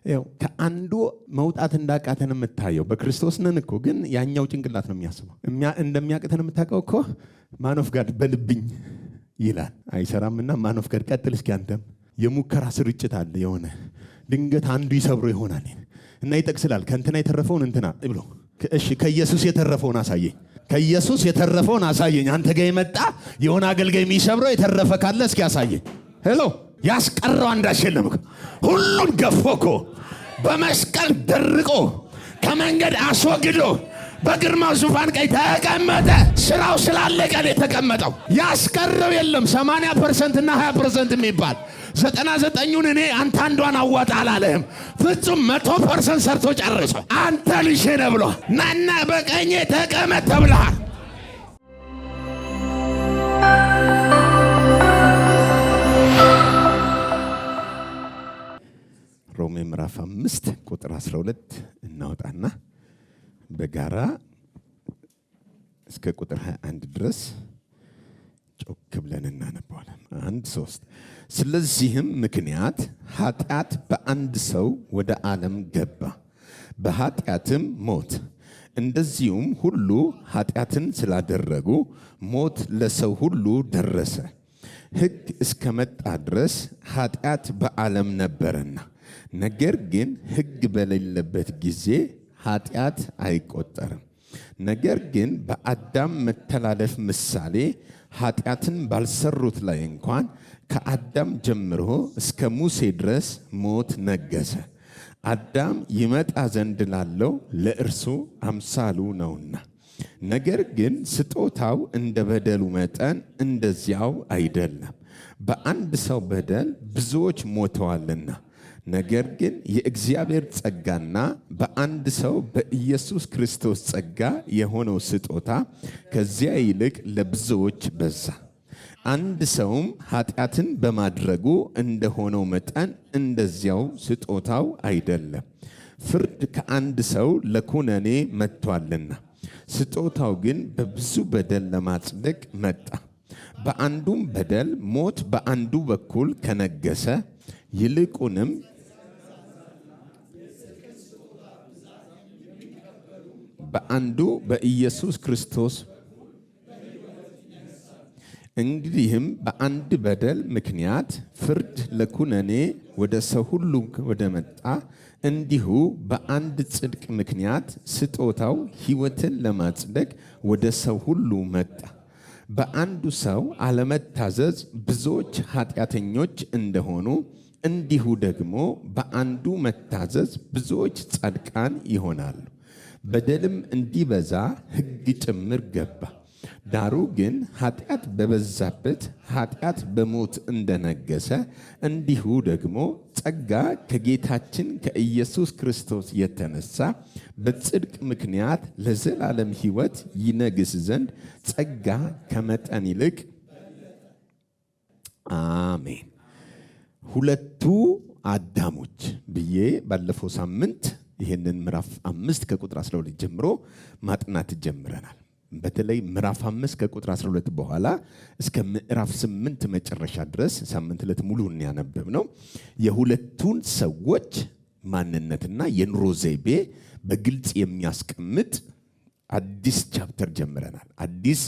ያው ከአንዱ መውጣት እንዳቃተን የምታየው በክርስቶስ ነን እኮ ግን ያኛው ጭንቅላት ነው የሚያስበው እንደሚያቅተን የምታውቀው እኮ ማን ኦፍ ጋድ በልብኝ ይላል አይሰራምና ማን ኦፍ ጋድ ቀጥል እስኪ አንተም የሙከራ ስርጭት አለ የሆነ ድንገት አንዱ ይሰብሮ ይሆናል እና ይጠቅስላል ከእንትና የተረፈውን እንትና ብሎ እሺ ከኢየሱስ የተረፈውን አሳየኝ ከኢየሱስ የተረፈውን አሳየኝ አንተ ጋር የመጣ የሆነ አገልጋይ የሚሰብረው የተረፈ ካለ እስኪ አሳየኝ ሄሎ ያስቀረው አንዳች የለም ሁሉን ገፎኮ በመስቀል ደርቆ ከመንገድ አስወግዶ በግርማው ዙፋን ቀኝ ተቀመጠ ስራው ስላለቀ የተቀመጠው ያስቀረው የለም 80% እና 20% የሚባል 99ን እኔ አንተ አንዷን አዋጣ አላለህም ፍጹም 100% ሰርቶ ጨርሶ አንተ ልጅ ነህ ብሎ ናና በቀኜ ተቀመጥ ተብለሃል ሮሜ ምዕራፍ 5 ቁጥር 12 እናውጣና በጋራ እስከ ቁጥር 21 ድረስ ጮክ ብለን እናነባዋለን 1-3 ስለዚህም ምክንያት ኃጢአት በአንድ ሰው ወደ ዓለም ገባ በኃጢአትም ሞት እንደዚሁም ሁሉ ኃጢአትን ስላደረጉ ሞት ለሰው ሁሉ ደረሰ ሕግ እስከመጣ ድረስ ኃጢአት በዓለም ነበረና ነገር ግን ሕግ በሌለበት ጊዜ ኃጢአት አይቆጠርም ነገር ግን በአዳም መተላለፍ ምሳሌ ኃጢአትን ባልሰሩት ላይ እንኳን ከአዳም ጀምሮ እስከ ሙሴ ድረስ ሞት ነገሰ አዳም ይመጣ ዘንድ ላለው ለእርሱ አምሳሉ ነውና ነገር ግን ስጦታው እንደ በደሉ መጠን እንደዚያው አይደለም በአንድ ሰው በደል ብዙዎች ሞተዋልና ነገር ግን የእግዚአብሔር ጸጋና በአንድ ሰው በኢየሱስ ክርስቶስ ጸጋ የሆነው ስጦታ ከዚያ ይልቅ ለብዙዎች በዛ አንድ ሰውም ኃጢአትን በማድረጉ እንደሆነው መጠን እንደዚያው ስጦታው አይደለም ፍርድ ከአንድ ሰው ለኩነኔ መጥቷልና ስጦታው ግን በብዙ በደል ለማጽደቅ መጣ በአንዱም በደል ሞት በአንዱ በኩል ከነገሰ ይልቁንም በአንዱ በኢየሱስ ክርስቶስ እንግዲህም በአንድ በደል ምክንያት ፍርድ ለኩነኔ ወደ ሰው ሁሉ ወደ መጣ እንዲሁ በአንድ ጽድቅ ምክንያት ስጦታው ሕይወትን ለማጽደቅ ወደ ሰው ሁሉ መጣ በአንዱ ሰው አለመታዘዝ ብዙዎች ኃጢአተኞች እንደሆኑ እንዲሁ ደግሞ በአንዱ መታዘዝ ብዙዎች ጻድቃን ይሆናሉ በደልም እንዲበዛ ሕግ ጭምር ገባ ዳሩ ግን ኃጢአት በበዛበት ኃጢአት በሞት እንደነገሰ እንዲሁ ደግሞ ጸጋ ከጌታችን ከኢየሱስ ክርስቶስ የተነሳ በጽድቅ ምክንያት ለዘላለም ሕይወት ይነግስ ዘንድ ጸጋ ከመጠን ይልቅ አሜን ሁለቱ አዳሞች ብዬ ባለፈው ሳምንት ይሄንን ምዕራፍ 5 ከቁጥር 12 ጀምሮ ማጥናት ጀምረናል በተለይ ምዕራፍ 5 ከቁጥር 12 በኋላ እስከ ምዕራፍ 8 መጨረሻ ድረስ ሳምንት ዕለት ሙሉ ያነበብነው የሁለቱን ሰዎች ማንነትና የኑሮ ዘይቤ በግልጽ የሚያስቀምጥ አዲስ ቻፕተር ጀምረናል አዲስ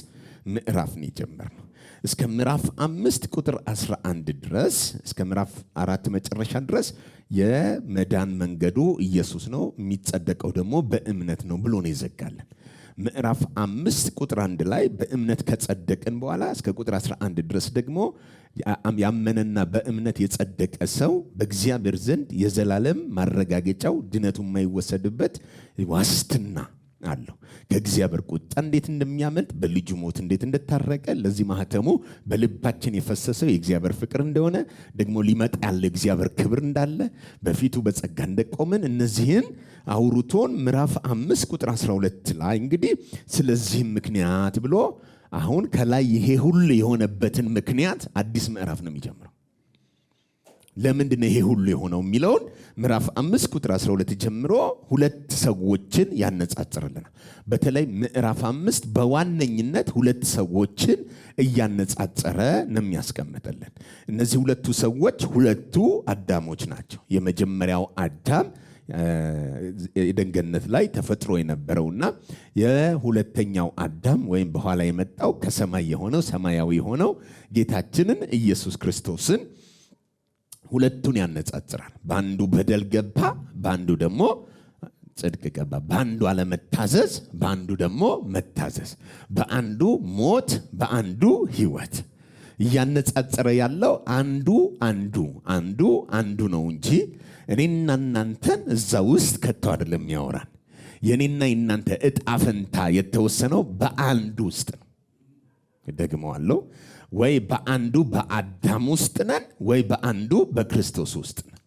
ምዕራፍ ነው የጀመርነው እስከ ምዕራፍ 5 ቁጥር 11 ድረስ እስከ ምዕራፍ 4 መጨረሻ ድረስ የመዳን መንገዱ ኢየሱስ ነው የሚጸደቀው ደግሞ በእምነት ነው ብሎ ነው ይዘጋለን ምዕራፍ 5 ቁጥር 1 ላይ በእምነት ከጸደቀን በኋላ እስከ ቁጥር 11 ድረስ ደግሞ ያመነና በእምነት የጸደቀ ሰው በእግዚአብሔር ዘንድ የዘላለም ማረጋገጫው ድነቱ የማይወሰድበት ዋስትና አለው ከእግዚአብሔር ቁጣ እንዴት እንደሚያመልጥ በልጁ ሞት እንዴት እንደታረቀ ለዚህ ማህተሙ በልባችን የፈሰሰው የእግዚአብሔር ፍቅር እንደሆነ ደግሞ ሊመጣ ያለ እግዚአብሔር ክብር እንዳለ በፊቱ በጸጋ እንደቆመን እነዚህን አውሩቶን ምዕራፍ 5 ቁጥር 12 ላይ እንግዲህ ስለዚህ ምክንያት ብሎ አሁን ከላይ ይሄ ሁሉ የሆነበትን ምክንያት አዲስ ምዕራፍ ነው የሚጀምረው ለምንድን ነው ይሄ ሁሉ የሆነው የሚለውን ምዕራፍ 5 ቁጥር 12 ጀምሮ ሁለት ሰዎችን ያነጻጽርልናል። በተለይ ምዕራፍ 5 በዋነኝነት ሁለት ሰዎችን እያነጻጸረ ነው የሚያስቀምጥልን። እነዚህ ሁለቱ ሰዎች ሁለቱ አዳሞች ናቸው። የመጀመሪያው አዳም የኤደን ገነት ላይ ተፈጥሮ የነበረውና የሁለተኛው አዳም ወይም በኋላ የመጣው ከሰማይ የሆነው ሰማያዊ የሆነው ጌታችንን ኢየሱስ ክርስቶስን ሁለቱን ያነጻጽራል። በአንዱ በደል ገባ፣ በአንዱ ደግሞ ጽድቅ ገባ። በአንዱ አለመታዘዝ፣ በአንዱ ደግሞ መታዘዝ። በአንዱ ሞት፣ በአንዱ ሕይወት። እያነጻጸረ ያለው አንዱ ነው እንጂ እኔና እናንተን እዛ ውስጥ ከቶ አይደለም ያወራን። የኔና የናንተ ዕጣ ፈንታ የተወሰነው በአንዱ ውስጥ ነው። ደግመዋለሁ። ወይ በአንዱ በአዳም ውስጥ ነን፣ ወይ በአንዱ በክርስቶስ ውስጥ ነን።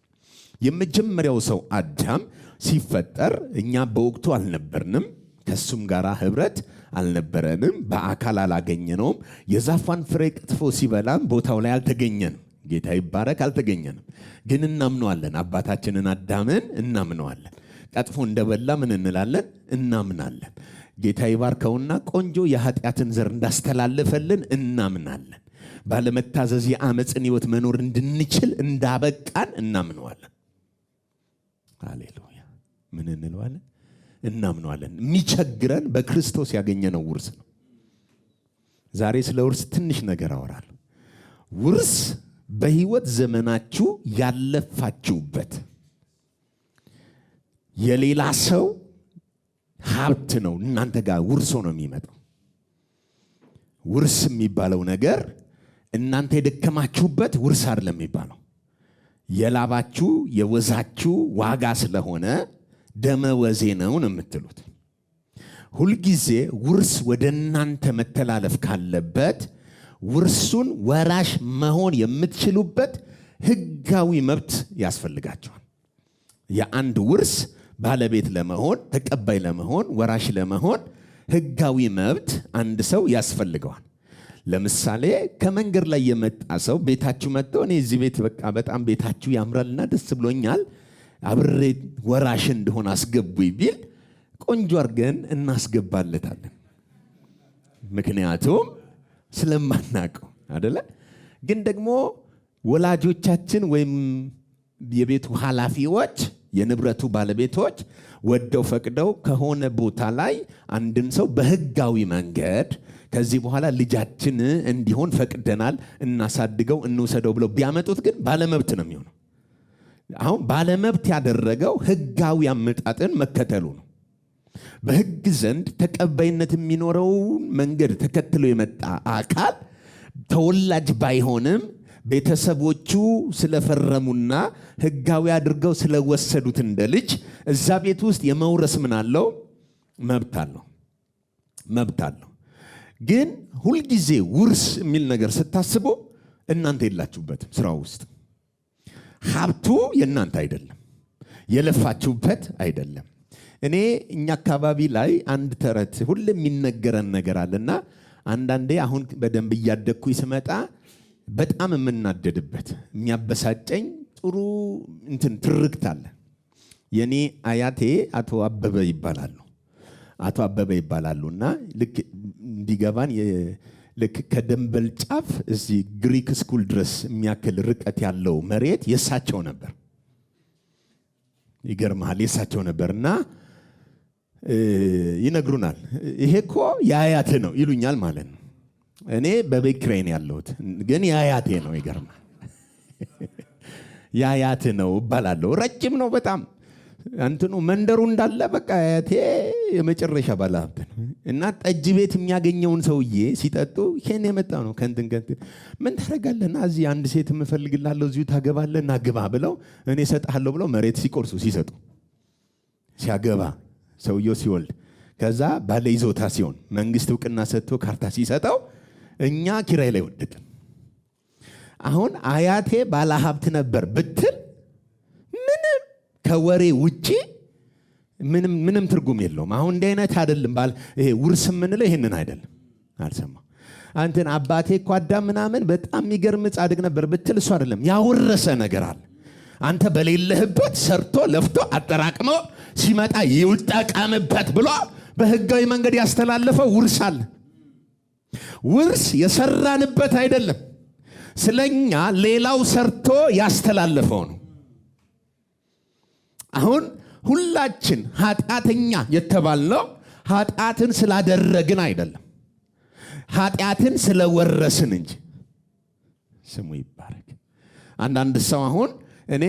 የመጀመሪያው ሰው አዳም ሲፈጠር እኛ በወቅቱ አልነበርንም፣ ከሱም ጋር ህብረት አልነበረንም፣ በአካል አላገኘነውም። የዛፏን ፍሬ ቀጥፎ ሲበላም ቦታው ላይ አልተገኘንም። ጌታ ይባረክ፣ አልተገኘንም። ግን እናምነዋለን። አባታችንን አዳምን እናምነዋለን። ቀጥፎ እንደበላ ምን እንላለን? እናምናለን። ጌታ ይባርከውና ቆንጆ የኃጢአትን ዘር እንዳስተላለፈልን እናምናለን። ባለመታዘዝ የአመፅን ህይወት መኖር እንድንችል እንዳበቃን እናምነዋለን። ሃሌሉያ። ምን እንለዋለን? እናምነዋለን። የሚቸግረን በክርስቶስ ያገኘነው ውርስ ነው። ዛሬ ስለ ውርስ ትንሽ ነገር አወራለሁ። ውርስ በህይወት ዘመናችሁ ያለፋችሁበት የሌላ ሰው ሀብት ነው። እናንተ ጋር ውርሶ ነው የሚመጣው። ውርስ የሚባለው ነገር እናንተ የደከማችሁበት ውርስ አይደለም የሚባለው። የላባችሁ የወዛችሁ ዋጋ ስለሆነ ደመወዜ ነው የምትሉት። ሁልጊዜ ውርስ ወደ እናንተ መተላለፍ ካለበት ውርሱን ወራሽ መሆን የምትችሉበት ህጋዊ መብት ያስፈልጋቸዋል። የአንድ ውርስ ባለቤት ለመሆን፣ ተቀባይ ለመሆን፣ ወራሽ ለመሆን ህጋዊ መብት አንድ ሰው ያስፈልገዋል። ለምሳሌ ከመንገድ ላይ የመጣ ሰው ቤታችሁ መጥቶ እኔ እዚህ ቤት በቃ በጣም ቤታችሁ ያምራልና ደስ ብሎኛል አብሬ ወራሽ እንደሆነ አስገቡኝ ቢል ቆንጆ አድርገን እናስገባለታለን። ምክንያቱም ስለማናውቀው አይደለ? ግን ደግሞ ወላጆቻችን ወይም የቤቱ ኃላፊዎች የንብረቱ ባለቤቶች ወደው ፈቅደው ከሆነ ቦታ ላይ አንድን ሰው በህጋዊ መንገድ ከዚህ በኋላ ልጃችን እንዲሆን ፈቅደናል፣ እናሳድገው፣ እንውሰደው ብለው ቢያመጡት ግን ባለመብት ነው የሚሆነው። አሁን ባለመብት ያደረገው ህጋዊ አመጣጥን መከተሉ ነው። በህግ ዘንድ ተቀባይነት የሚኖረውን መንገድ ተከትሎ የመጣ አካል ተወላጅ ባይሆንም ቤተሰቦቹ ስለፈረሙና ህጋዊ አድርገው ስለወሰዱት እንደ ልጅ እዛ ቤት ውስጥ የመውረስ ምን አለው? መብት አለው። ግን ሁልጊዜ ውርስ የሚል ነገር ስታስቡ እናንተ የላችሁበትም። ስራው ውስጥ ሀብቱ የእናንተ አይደለም፣ የለፋችሁበት አይደለም። እኛ አካባቢ ላይ አንድ ተረት ሁሉ የሚነገረን ነገር አለና አንዳንዴ አሁን በደንብ እያደግኩኝ ስመጣ በጣም የምናደድበት የሚያበሳጨኝ ጥሩ ትርክት አለ። የኔ አያቴ አቶ አበበ ይባላሉና ልክ እንዲገባን ልክ ከደንበል ጫፍ እዚህ ግሪክ ስኩል ድረስ የሚያክል ርቀት ያለው መሬት የሳቸው ነበር። ይገርማል፣ የሳቸው ነበርና ይነግሩናል። ይሄ እኮ የአያቴ ነው ይሉኛል ማለት ነው። እኔ በቤት ኪራይ ነው ያለሁት፣ ግን የአያቴ ነው። ይገርማል። የአያቴ ነው እባላለሁ። ረጅም ነው በጣም መንደሩ እንዳለ በቃ አያቴ የመጨረሻ ባለሀብት ነው። እና ጠጅ ቤት የሚያገኘውን ሰውዬ ሲጠጡ ይሄን የመጣ ነው ከንትን ምን ታደርጋለህና እዚህ አንድ ሴት የምፈልግልሃለሁ እዚሁ ታገባለህና ግባ ብለው እኔ እሰጥሃለሁ ብለው መሬት ሲቆርሱ ሲሰጡ ሲያገባ ሰውየው ሲወልድ ከዛ ባለ ይዞታ ሲሆን መንግስት እውቅና ሰጥቶ ካርታ ሲሰጠው እኛ ኪራይ ላይ ወደቅን። አሁን አያቴ ባለሀብት ነበር ብትል ምንም ከወሬ ውጪ ምንም ትርጉም የለውም። አሁን እንዲህ አይነት አይደለም። ይሄ ውርስ የምንለው ይሄንን አይደለም። አልሰማ አንተን አባቴ እኮ አዳም ምናምን በጣም የሚገርም ጻድቅ ነበር ብትል እሱ አይደለም ያወረሰ ነገር አለ። አንተ በሌለህበት ሰርቶ ለፍቶ አጠራቅሞ ሲመጣ ይውጣቃምበት ብሎ በህጋዊ መንገድ ያስተላለፈው ውርስ አለ። ውርስ የሰራንበት አይደለም፣ ስለኛ ሌላው ሰርቶ ያስተላለፈው ነው። አሁን ሁላችን ኃጢአተኛ የተባልነው ኃጢአትን ስላደረግን አይደለም፣ ኃጢአትን ስለወረስን እንጂ። ስሙ ይባረክ። አንዳንድ ሰው አሁን እኔ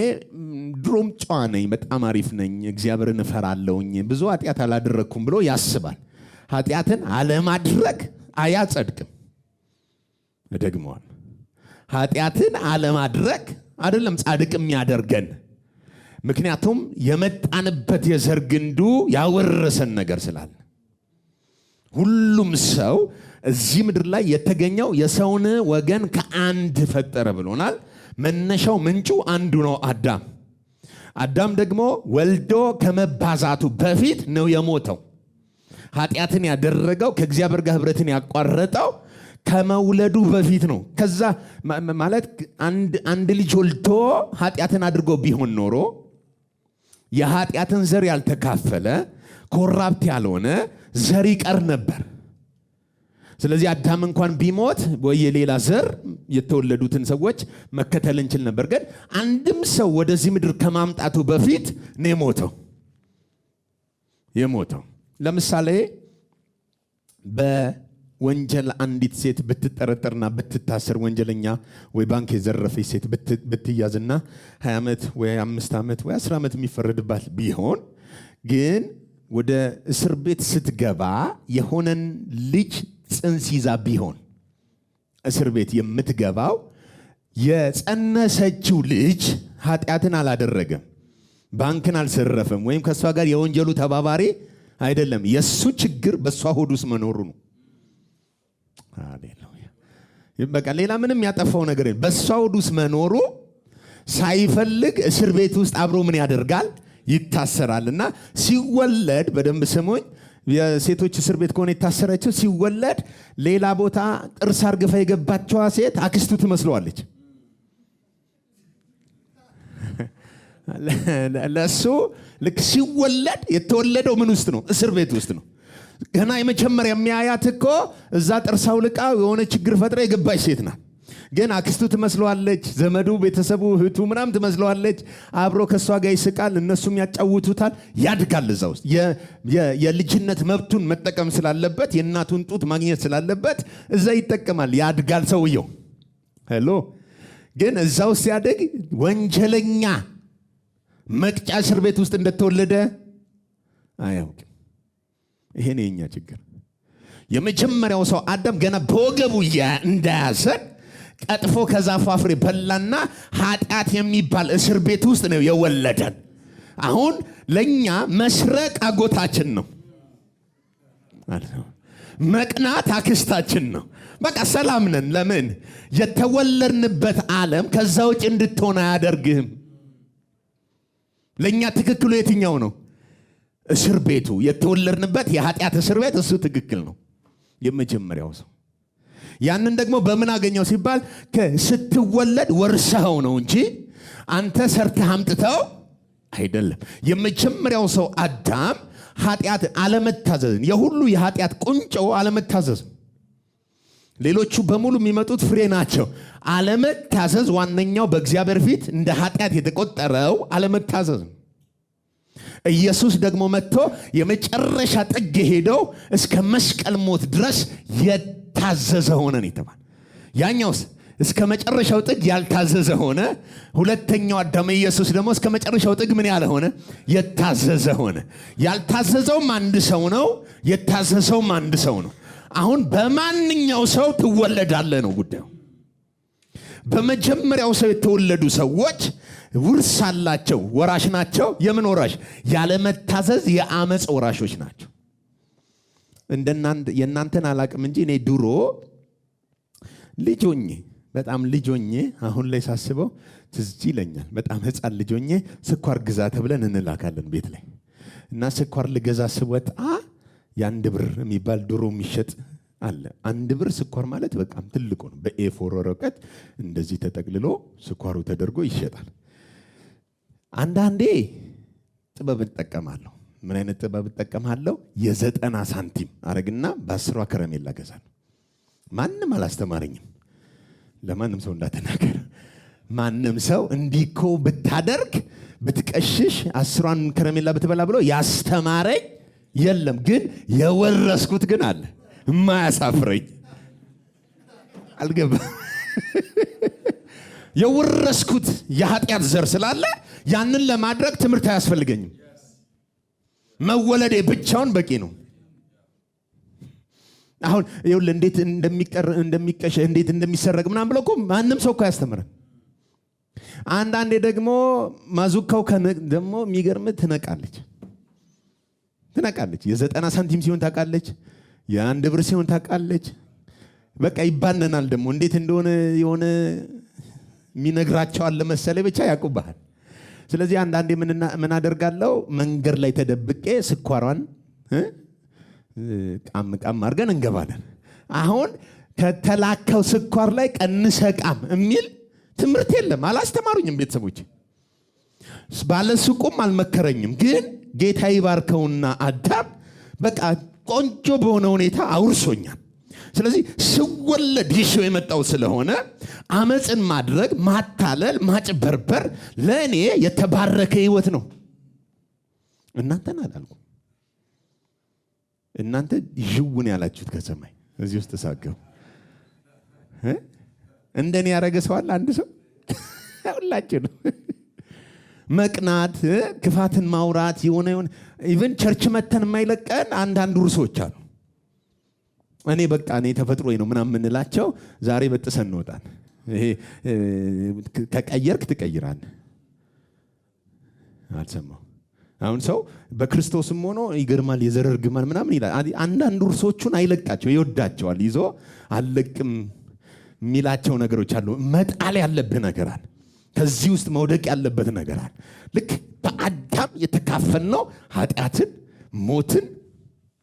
ድሮም ጨዋ ነኝ፣ በጣም አሪፍ ነኝ፣ እግዚአብሔርን እፈራለሁኝ፣ ብዙ ኃጢአት አላደረግኩም ብሎ ያስባል። ኃጢአትን አለማድረግ አያጸድቅም። እደግመዋል። ኃጢአትን አለማድረግ አይደለም ጻድቅ የሚያደርገን። ምክንያቱም የመጣንበት የዘር ግንዱ ያወረሰን ነገር ስላለ። ሁሉም ሰው እዚህ ምድር ላይ የተገኘው የሰውን ወገን ከአንድ ፈጠረ ብሎናል። መነሻው ምንጩ አንዱ ነው፣ አዳም። አዳም ደግሞ ወልዶ ከመባዛቱ በፊት ነው የሞተው። ኃጢአትን ያደረገው ከእግዚአብሔር ጋር ህብረትን ያቋረጠው ከመውለዱ በፊት ነው። ከዛ ማለት አንድ ልጅ ወልዶ ኃጢአትን አድርጎ ቢሆን ኖሮ የኃጢአትን ዘር ያልተካፈለ ኮራፕት ያልሆነ ዘር ይቀር ነበር። ስለዚህ አዳም እንኳን ቢሞት ወይ የሌላ ዘር የተወለዱትን ሰዎች መከተል እንችል ነበር። ግን አንድም ሰው ወደዚህ ምድር ከማምጣቱ በፊት ነው የሞተው። ለምሳሌ በወንጀል አንዲት ሴት ብትጠረጠርና ብትታሰር፣ ወንጀለኛ ወይ ባንክ የዘረፈች ሴት ብትያዝና 20 ዓመት ወይ 5 ዓመት ወይ 10 ዓመት የሚፈረድባት ቢሆን ግን ወደ እስር ቤት ስትገባ የሆነን ልጅ ጽንስ ይዛ ቢሆን እስር ቤት የምትገባው የጸነሰችው ልጅ ኃጢአትን አላደረገም፣ ባንክን አልዘረፈም፣ ወይም ከሷ ጋር የወንጀሉ ተባባሪ አይደለም። የሱ ችግር በሷ ሆድ ውስጥ መኖሩ ነው። ሃሌሉያ። በቃ ሌላ ምንም ያጠፋው ነገር የለም። በሷ ሆድ ውስጥ መኖሩ ሳይፈልግ እስር ቤት ውስጥ አብሮ ምን ያደርጋል? ይታሰራልና ሲወለድ በደንብ ስሙኝ። የሴቶች እስር ቤት ከሆነ የታሰረችው ሲወለድ ሌላ ቦታ ጥርስ አርግፋ የገባችዋ ሴት አክስቱ ትመስለዋለች። ለሱ ልክ ሲወለድ የተወለደው ምን ውስጥ ነው? እስር ቤት ውስጥ ነው። ገና የመጀመሪያ የሚያያት እኮ እዛ ጥርሳው ልቃ የሆነ ችግር ፈጥራ የገባች ሴት ናት። ግን አክስቱ ትመስለዋለች፣ ዘመዱ፣ ቤተሰቡ፣ እህቱ ምናምን ትመስለዋለች። አብሮ ከሷ ጋር ይስቃል፣ እነሱም ያጫውቱታል። ያድጋል እዛ ውስጥ የልጅነት መብቱን መጠቀም ስላለበት፣ የእናቱን ጡት ማግኘት ስላለበት እዛ ይጠቀማል። ያድጋል ሰውየው። ሄሎ። ግን እዛ ውስጥ ሲያድግ ወንጀለኛ መቅጫ እስር ቤት ውስጥ እንደተወለደ አያውቅም። ይሄ ነው የኛ ችግር። የመጀመሪያው ሰው አዳም ገና በወገቡ እንዳያዘን ቀጥፎ ከዛፉ ፍሬ በላና ኃጢአት የሚባል እስር ቤት ውስጥ ነው የወለደን። አሁን ለኛ መስረቅ አጎታችን ነው፣ መቅናት አክስታችን ነው። በቃ ሰላም ነን። ለምን? የተወለድንበት ዓለም ከዛ ውጭ እንድትሆን አያደርግህም። ለኛ ትክክሉ የትኛው ነው? እስር ቤቱ የተወለድንበት የኃጢአት እስር ቤት፣ እሱ ትክክል ነው። የመጀመሪያው ሰው ያንን ደግሞ በምን አገኘው ሲባል ስትወለድ ወርሰኸው ነው እንጂ አንተ ሰርተህ አምጥተው አይደለም። የመጀመሪያው ሰው አዳም ኃጢአት አለመታዘዝን፣ የሁሉ የኃጢአት ቁንጮ አለመታዘዝ። ሌሎቹ በሙሉ የሚመጡት ፍሬ ናቸው። አለመታዘዝ ዋነኛው በእግዚአብሔር ፊት እንደ ኃጢአት የተቆጠረው አለመታዘዝ ነው። ኢየሱስ ደግሞ መጥቶ የመጨረሻ ጥግ ሄደው እስከ መስቀል ሞት ድረስ የታዘዘ ሆነን የተባለ። ያኛውስ እስከ መጨረሻው ጥግ ያልታዘዘ ሆነ። ሁለተኛው አዳም ኢየሱስ ደግሞ እስከ መጨረሻው ጥግ ምን ያለ ሆነ? የታዘዘ ሆነ። ያልታዘዘውም አንድ ሰው ነው፣ የታዘዘውም አንድ ሰው ነው። አሁን በማንኛው ሰው ትወለዳለህ ነው ጉዳዩ። በመጀመሪያው ሰው የተወለዱ ሰዎች ውርስ አላቸው፣ ወራሽ ናቸው። የምን ወራሽ? ያለመታዘዝ የአመፅ ወራሾች ናቸው። የእናንተን አላቅም እንጂ እኔ ድሮ ልጆኜ፣ በጣም ልጆኜ፣ አሁን ላይ ሳስበው ትዝ ይለኛል። በጣም ህፃን ልጆኜ ስኳር ግዛ ተብለን እንላካለን ቤት ላይ እና ስኳር ልገዛ ስወጣ የ1 ብር የሚባል ድሮ የሚሸጥ አለ። 1 ብር ስኳር ማለት በጣም ትልቁ ነው። በኤ4 ወረቀት እንደዚህ ተጠቅልሎ ስኳሩ ተደርጎ ይሸጣል። አንዳንዴ ጥበብ እጠቀማለሁ። ምን አይነት ጥበብ እጠቀማለሁ? የ90 ሳንቲም አረግና በ10 ከረሜላ ገዛለሁ። ማንም አላስተማረኝም። ለማንም ሰው እንዳትናገር። ማንም ሰው እንዲኮ ብታደርግ ብትቀሽሽ 10 ከረሜላ ብትበላ ብሎ ያስተማረኝ የለም። ግን የወረስኩት ግን አለ የማያሳፍረኝ። አልገባ የወረስኩት የኃጢአት ዘር ስላለ ያንን ለማድረግ ትምህርት አያስፈልገኝም። መወለዴ ብቻውን በቂ ነው። አሁን ይኸውልህ እንዴት እንደሚቀሽ እንዴት እንደሚሰረቅ ምናምን ብሎ እኮ ማንም ሰው እኮ ያስተምረን። አንዳንዴ ደግሞ ማዙካው ደግሞ የሚገርም ትነቃለች። የ90 ሳንቲም ሲሆን ታውቃለች፣ የ1 ብር ሲሆን ታውቃለች። በቃ ይባነናል ደግሞ እንዴት እንደሆነ የሆነ የሚነግራቸው አለ መሰለኝ ብቻ ያውቁብሃል። ስለዚህ አንዳንዴ ምን አደርጋለሁ? መንገድ ላይ ተደብቄ ስኳሯን ቃም አድርገን እንገባለን። አሁን ከተላከው ስኳር ላይ ቀንሰ ቃም የሚል ትምህርት የለም። አላስተማሩኝም ቤተሰቦች። ባለሱቁም አልመከረኝም። ግን ጌታ ይባርከውና አዳም በቃ ቆንጆ በሆነ ሁኔታ አውርሶኛል። ስለዚህ ስወለድ ይዤው የመጣው ስለሆነ አመፅን ማድረግ፣ ማታለል፣ ማጭበርበር ለእኔ የተባረከ ህይወት ነው። እናንተን አላልኩም። እናንተ ይውን ያላችሁት ከሰማይ እዚህ ውስጥ ተሳገው እንደኔ ያረገ ሰው አለ? አንድ ሰው ሁላችሁ ነው። መቅናት፣ ክፋትን ማውራት የሆነ ኢቭን ቸርች መተን የማይለቀን አንዳንድ ርሶች አሉ። እኔ በቃ እኔ ተፈጥሮዬ ነው ምናምን የምንላቸው ዛሬ በጥሰን እንወጣን። ይሄ ከቀየርክ ትቀይራለህ። አልሰማው። አሁን ሰው በክርስቶስም ሆኖ ይገርማል፣ የዘር እርግማን ምናምን ይላል። አንዳንድ ርሶቹን አይለቃቸው፣ ይወዳቸዋል። ይዞ አልለቅም የሚላቸው ነገሮች አሉ። መጣል ያለብህ ነገር አለ። ከዚህ ውስጥ መውደቅ ያለበት ነገር አለ። ልክ በአዳም የተካፈልነው ኃጢአትን፣ ሞትን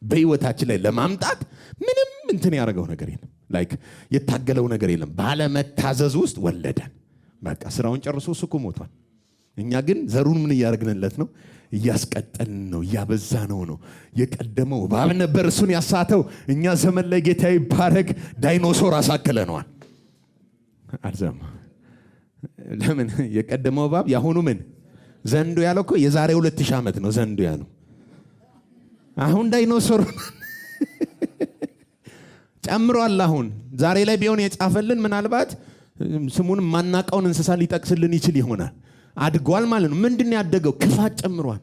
በህይወታችን ላይ ለማምጣት ምንም እንትን ያደረገው ነገር የለም። ላይክ የታገለው ነገር የለም። ባለመታዘዝ ውስጥ ወለደን። በቃ ስራውን ጨርሶ እሱ እኮ ሞቷል። እኛ ግን ዘሩን ምን እያደረግንለት ነው? እያስቀጠልን ነው፣ እያበዛ ነው። የቀደመው እባብ ነበር እሱን ያሳተው። እኛ ዘመን ላይ ጌታ ይባረክ ዳይኖሶር አሳክለነዋል። አልዘማ ለምን የቀደመው እባብ ያሁኑ ምን ዘንዶ ያለው እኮ የዛሬ 2000 ዓመት ነው ዘንዶ ያለው። አሁን ዳይኖሶር ጨምሯል። አሁን ዛሬ ላይ ቢሆን የጻፈልን ምናልባት ስሙን ማናቀውን እንስሳ ሊጠቅስልን ይችል ይሆናል። አድጓል ማለት ነው። ምንድን ነው ያደገው? ክፋት ጨምሯል።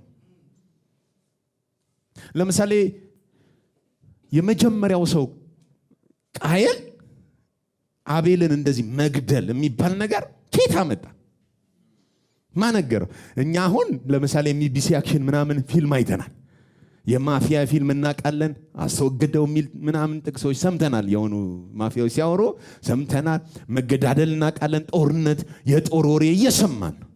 ለምሳሌ የመጀመሪያው ሰው ቃየል አቤልን እንደዚህ መግደል የሚባል ነገር ከየት አመጣ? ማነገረው? እኛ አሁን ለምሳሌ የሚቢሲ አክሽን ምናምን ፊልም አይተናል። የማፊያ ፊልም እናውቃለን። አስወግደው የሚል ምናምን ጥቅሶች ሰምተናል። የሆኑ ማፊያዎች ሲያወሩ ሰምተናል። መገዳደል እናውቃለን። ጦርነት፣ የጦር ወሬ እየሰማን ነው።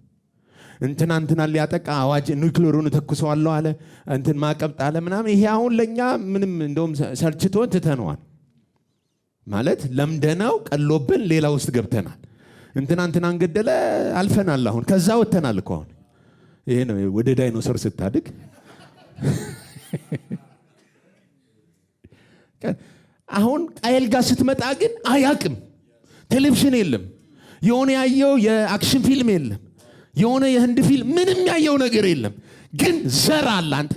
እንትና ሊያጠቃ አዋጅ ኒውክሌሩን ተኩሰዋለሁ አለ፣ እንትን ማዕቀብ ጣለ ምናምን። ይሄ አሁን ለኛ ምንም እንደውም ሰልችቶን ትተነዋል። ማለት ለምደነው ቀሎብን ሌላ ውስጥ ገብተናል። እንትናን ገደለ አልፈናል። አሁን ከዛ ወተናል እኮ። አሁን ይሄ ነው ወደ ዳይኖሰር ስታድግ። አሁን ቃየል ጋር ስትመጣ ግን አያቅም። ቴሌቪዥን የለም፣ የሆነ ያየው የአክሽን ፊልም የለም፣ የሆነ የህንድ ፊልም ምንም ያየው ነገር የለም። ግን ዘር አለ። አንተ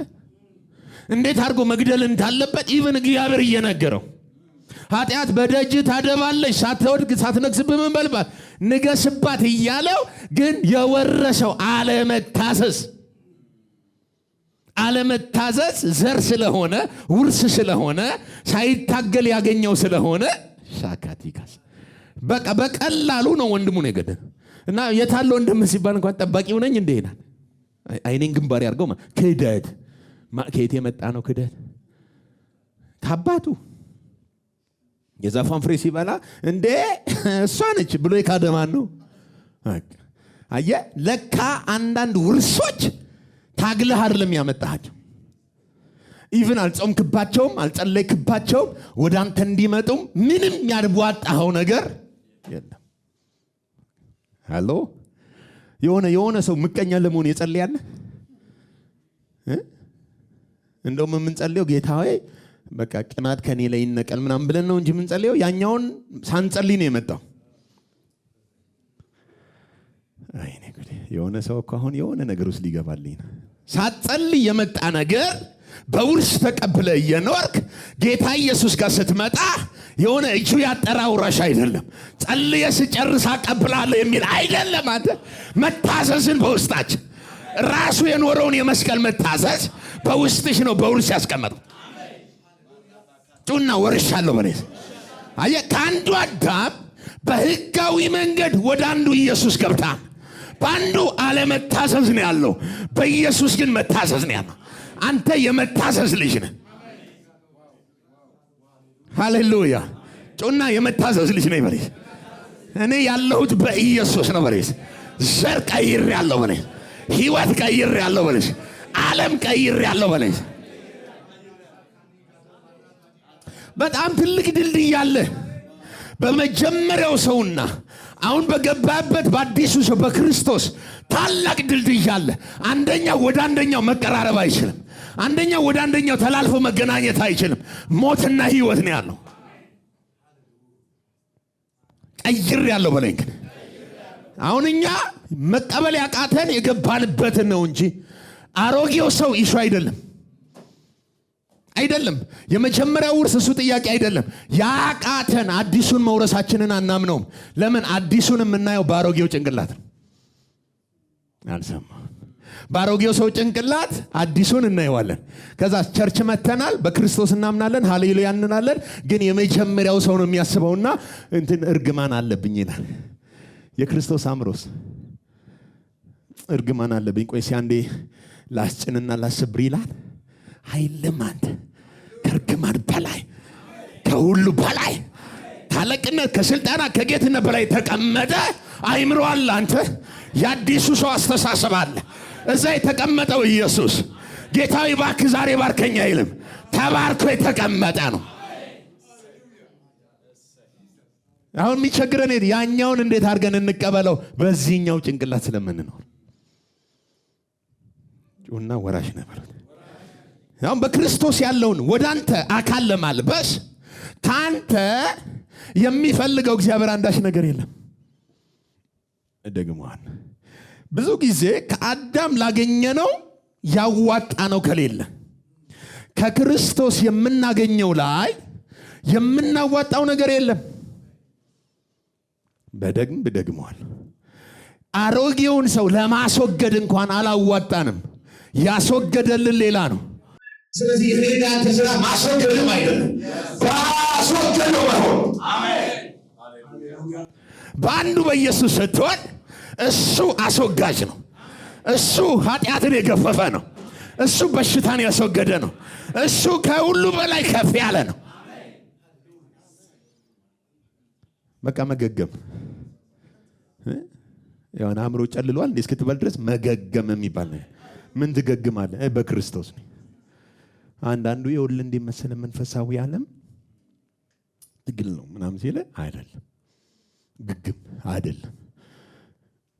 እንዴት አድርጎ መግደል እንዳለበት ኢቭን እግዚአብሔር እየነገረው ኃጢአት በደጅ ታደባለች ሳትወድቅ ሳትነግስብህ ምን በልባት ንገስባት እያለው ግን የወረሰው አለመታዘዝ ዘር ስለሆነ ውርስ ስለሆነ ሳይታገል ያገኘው ስለሆነ ሻካቲካስ በቃ በቀላሉ ነው ወንድሙን የገደለ። እና የታለ ወንድም ሲባል እንኳን ጠባቂው ነኝ እንደ ይላል። አይኔን ግንባር ያርገው ክህደት ከየት የመጣ ነው? ክህደት ከአባቱ የዛፋን ፍሬ ሲበላ እንዴ እሷ ነች ብሎ የካደማን ነው። አየህ ለካ አንዳንድ ውርሶች ታግለህ አይደለም ያመጣሃቸው። ኢቭን አልጾምክባቸውም፣ አልጸለይክባቸውም፣ ወደ አንተ እንዲመጡም ምንም ያድቧጣው ነገር የለም። ሃሎ የሆነ ሰው ምቀኛ ለመሆን የጸለያለ እንደውም የምንጸልየው ጌታ ሆይ በቃ ቅናት ከኔ ላይ ይነቀል ምናምን ብለን ነው እንጂ የምንጸልየው ያኛውን ሳንጸልይ ነው የመጣው። አይኔ ጉዴ! የሆነ ሰው እኮ አሁን የሆነ ነገር ውስጥ ሊገባልኝ ነው። ሳትጸልይ የመጣ ነገር በውርስ ተቀብለ እየኖርክ ጌታ ኢየሱስ ጋር ስትመጣ የሆነ እጁ ያጠራው ራሽ አይደለም። ጸልየ ስጨርስ አቀብላለሁ የሚል አይደለም። አንተ መታዘዝን በውስጣችን ራሱ የኖረውን የመስቀል መታዘዝ በውስጥሽ ነው በውርስ ያስቀመጠው። ጩና ወርሻለሁ በለስ አየ ከአንዱ አዳም በህጋዊ መንገድ ወደ አንዱ ኢየሱስ ገብታ በአንዱ አለመታዘዝ ነው ያለው፣ በኢየሱስ ግን መታዘዝ ነው ያለው። አንተ የመታዘዝ ልጅ ነህ። ሃሌሉያ! ጩና የመታዘዝ ልጅ ነኝ በለስ። እኔ ያለሁት በኢየሱስ ነው በለስ። ዘር ቀይር ያለው በለስ፣ ህይወት ቀይር ያለው በለስ፣ ዓለም ቀይር ያለው በለስ። በጣም ትልቅ ድልድይ አለ በመጀመሪያው ሰውና አሁን በገባበት በአዲሱ ሰው በክርስቶስ ታላቅ ድልድይ አለ። አንደኛው ወደ አንደኛው መቀራረብ አይችልም። አንደኛው ወደ አንደኛው ተላልፎ መገናኘት አይችልም። ሞትና ህይወት ነው ያለው። ቀይር ያለው በለኝ። አሁን እኛ መቀበል ያቃተን የገባንበትን ነው እንጂ አሮጌው ሰው ኢሹ አይደለም። የመጀመሪያው ውርስ እሱ ጥያቄ አይደለም። ያቃተን አዲሱን መውረሳችንን አናምነውም። ለምን? አዲሱን የምናየው ባሮጌው ጭንቅላት ነው። አልሰማ ባሮጌው ሰው ጭንቅላት አዲሱን እናየዋለን። ከዛ ቸርች መተናል፣ በክርስቶስ እናምናለን፣ ሃሌሉያ እንላለን። ግን የመጀመሪያው ሰው ነው የሚያስበውና እንትን እርግማን አለብኝ ይላል። የክርስቶስ አምሮስ እርግማን አለብኝ ቆይ ሲያንዴ ላስጭንና ላስብር ይላል። አይልም። አንተ ከእርግማን በላይ ከሁሉ በላይ ታላቅነት ከስልጣናት ከጌትነት በላይ ተቀመጠ አይምሮ አለ። አንተ የአዲሱ ሰው አስተሳሰብ አለ። እዛ የተቀመጠው ኢየሱስ ጌታዊ ባርክ ዛሬ ባርከኛ አይልም። ተባርኮ የተቀመጠ ነው። አሁን የሚቸግረን ያኛውን እንዴት አድርገን እንቀበለው? በዚህኛው ጭንቅላት ስለምንኖር ጩና ወራሽ ነበር። አሁን በክርስቶስ ያለውን ወደ አንተ አካል ለማልበስ ካንተ የሚፈልገው እግዚአብሔር አንዳች ነገር የለም። ደግሞዋል ብዙ ጊዜ ከአዳም ላገኘነው ያዋጣ ነው ከሌለ ከክርስቶስ የምናገኘው ላይ የምናዋጣው ነገር የለም። በደግሞዋል አሮጌውን ሰው ለማስወገድ እንኳን አላዋጣንም። ያስወገደልን ሌላ ነው። ስለዚህ የኔና አንተ ስራ ማስወገድም አይደለም፣ ባስወገደው ነው። አሜን። በአንዱ በኢየሱስ ስትሆን እሱ አስወጋጅ ነው። እሱ ኃጢአትን የገፈፈ ነው። እሱ በሽታን ያስወገደ ነው። እሱ ከሁሉ በላይ ከፍ ያለ ነው። በቃ መገገም ያው አእምሮ ጨልሏል እስክትበል ድረስ መገገም የሚባል ነው። ምን ትገግማለህ? በክርስቶስ ነው። አንዳንዱ የወል እንደመሰለ መንፈሳዊ ዓለም ትግል ነው ምናምን ሲል አይደለም፣ ግግም አይደለም።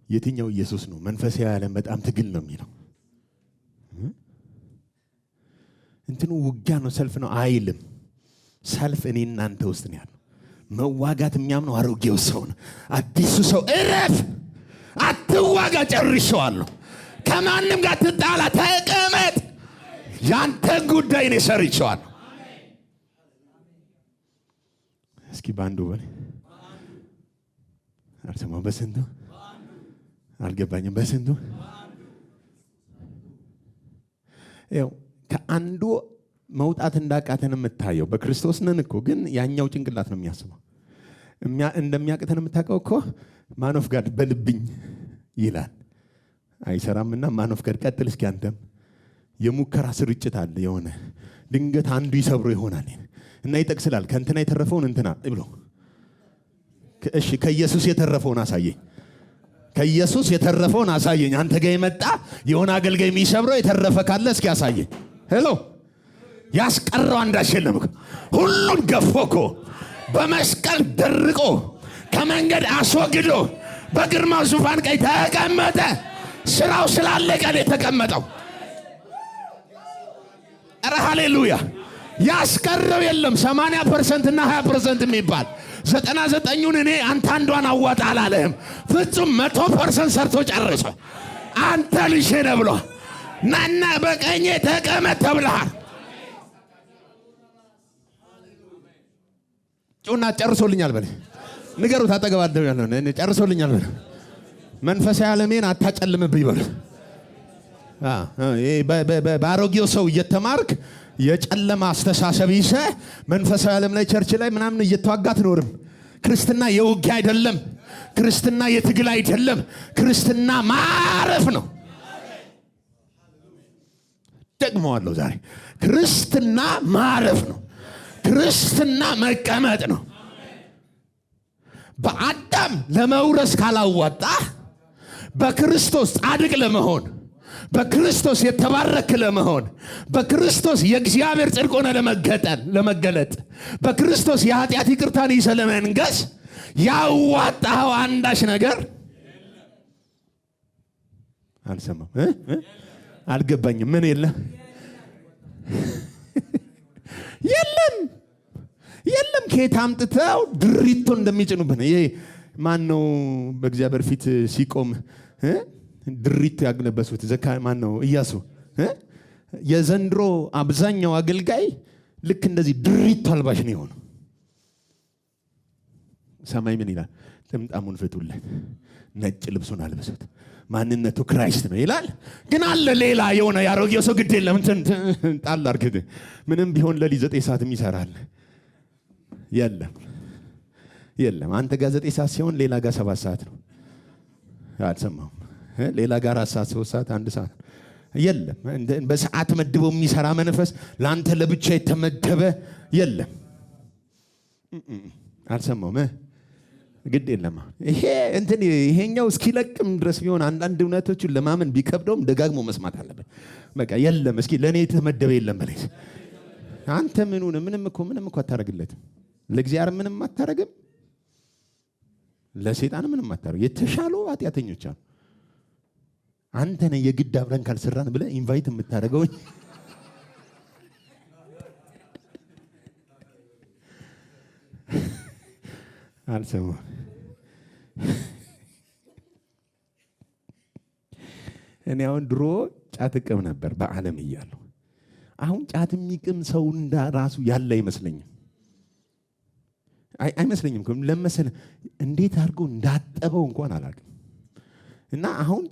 የትኛው ኢየሱስ ነው? መንፈሳዊ ዓለም በጣም ትግል ነው የሚለው እንትኑ ውጊያ ነው፣ ሰልፍ ነው አይልም። ሰልፍ እኔ እናንተ ውስጥ ነው ያለው። መዋጋት የሚያምነው አሮጌው ሰው ነው። አዲሱ ሰው እረፍ፣ አትዋጋ፣ ጨርሼዋለሁ። ከማንም ጋር ትጣላ፣ ተቀመጥ፣ ያንተ ጉዳይ ነው ሰርቼዋለሁ። እስኪ ባንዱ በል አርሰማው በስንቱ አልገባኝም። በስንቱ ያው ከአንዱ መውጣት እንዳቃተን የምታየው በክርስቶስ ነን እኮ፣ ግን ያኛው ጭንቅላት ነው የሚያስበው። እንደሚያቅተን የምታውቀው እኮ ማን ኦፍ ጋድ በልብኝ ይላል አይሰራምና፣ ማን ኦፍ ጋድ ቀጥል እስኪ። አንተም የሙከራ ስርጭት አለ። የሆነ ድንገት አንዱ ይሰብሮ ይሆናል እና ይጠቅስላል። ከእንትና የተረፈውን እንትና ብሎ እሺ፣ ከኢየሱስ የተረፈውን አሳየኝ፣ ከኢየሱስ የተረፈውን አሳየኝ። አንተ ጋር የመጣ የሆነ አገልጋይ የሚሰብረው የተረፈ ካለ እስኪ አሳየኝ። ሄሎ ያስቀረው አንዳች የለም። ሁሉን ገፎ እኮ በመስቀል ደርቆ ከመንገድ አስወግዶ በግርማው ዙፋን ቀኝ ተቀመጠ። ስራው ስላለቀ ነው የተቀመጠው። ኧረ ሃሌሉያ! ያስቀረው የለም። 80% እና 20% የሚባል 99ን እኔ አንተ አንዷን አዋጣ አላለህም። ፍጹም 100% ሰርቶ ጨርሶ አንተ ልጄ ነህ ብሎ ናና በቀኜ ተቀመጥ ተብለሃል። ጩና ጨርሶልኛል በል ንገሩት። አጠገባለሁ ያለው ጨርሶልኛል በል። መንፈሳዊ ዓለሜን አታጨልምብኝ በል። በአሮጌው ሰው እየተማርክ የጨለማ አስተሳሰብ ይዘህ መንፈሳዊ ዓለም ላይ ቸርች ላይ ምናምን እየተዋጋ አትኖርም። ክርስትና የውጊያ አይደለም። ክርስትና የትግል አይደለም። ክርስትና ማረፍ ነው። ደግመዋለሁ ዛሬ። ክርስትና ማረፍ ነው። ክርስትና መቀመጥ ነው። በአዳም ለመውረስ ካላዋጣ በክርስቶስ ጻድቅ ለመሆን፣ በክርስቶስ የተባረክ ለመሆን፣ በክርስቶስ የእግዚአብሔር ጽድቅ ሆነ ለመገለጥ፣ በክርስቶስ የኃጢአት ይቅርታን ይዘህ ለመንገስ ያዋጣኸው አንዳች ነገር አልሰማም። አልገባኝም። ምን የለም የለም። ከየት አምጥተው ድሪቶ እንደሚጭኑብን። ይሄ ማን ነው በእግዚአብሔር ፊት ሲቆም ድሪቶ ያግነበሱት? ማን ነው? ኢያሱ። የዘንድሮ አብዛኛው አገልጋይ ልክ እንደዚህ ድሪቶ አልባሽ ነው የሆነው። ሰማይ ምን ይላል? ጥምጣሙን ፍቱለት፣ ነጭ ልብሱን አልብሱት፣ ማንነቱ ክራይስት ነው ይላል። ግን አለ ሌላ የሆነ ያሮጌው ሰው ግድ የለም ጣል አድርግ፣ ምንም ቢሆን ለሊት 9 ሰዓት ይሰራል። የለም አንተ ጋር 9 ሰዓት ሲሆን ሌላ ጋር 7 ሰዓት ነው። አልሰማሁም። ሌላ ጋር 4 ሰዓት 3 ሰዓት 1 ሰዓት የለም። በሰዓት መድቦ የሚሰራ መንፈስ ለአንተ ለብቻ የተመደበ የለም። አልሰማሁም። ግድ የለም። ይሄኛው እስኪለቅም ድረስ ቢሆን አንዳንድ እውነቶችን ለማመን ቢከብደውም ደጋግሞ መስማት አለበት። በቃ የለም። እስኪ ለእኔ የተመደበ የለም በለኝ። አንተ ምንም እኮ አታረግለትም። ለእግዚአብሔር ምንም አታረግም፣ ለሰይጣን ምንም አታረግ። የተሻሉ ኃጢአተኞች አሉ። አንተ ነህ የግድ አብረን ካልሰራን ብለህ ኢንቫይት የምታደርገው። አልሰማም። እኔ አሁን ድሮ ጫት እቅም ነበር በዓለም እያለሁ። አሁን ጫት የሚቅም ሰው ራሱ ያለ አይመስለኝም። አይመስለኝም። ለመሰለ እንዴት አድርጎ እንዳጠበው እንኳን አላውቅም። እና አሁን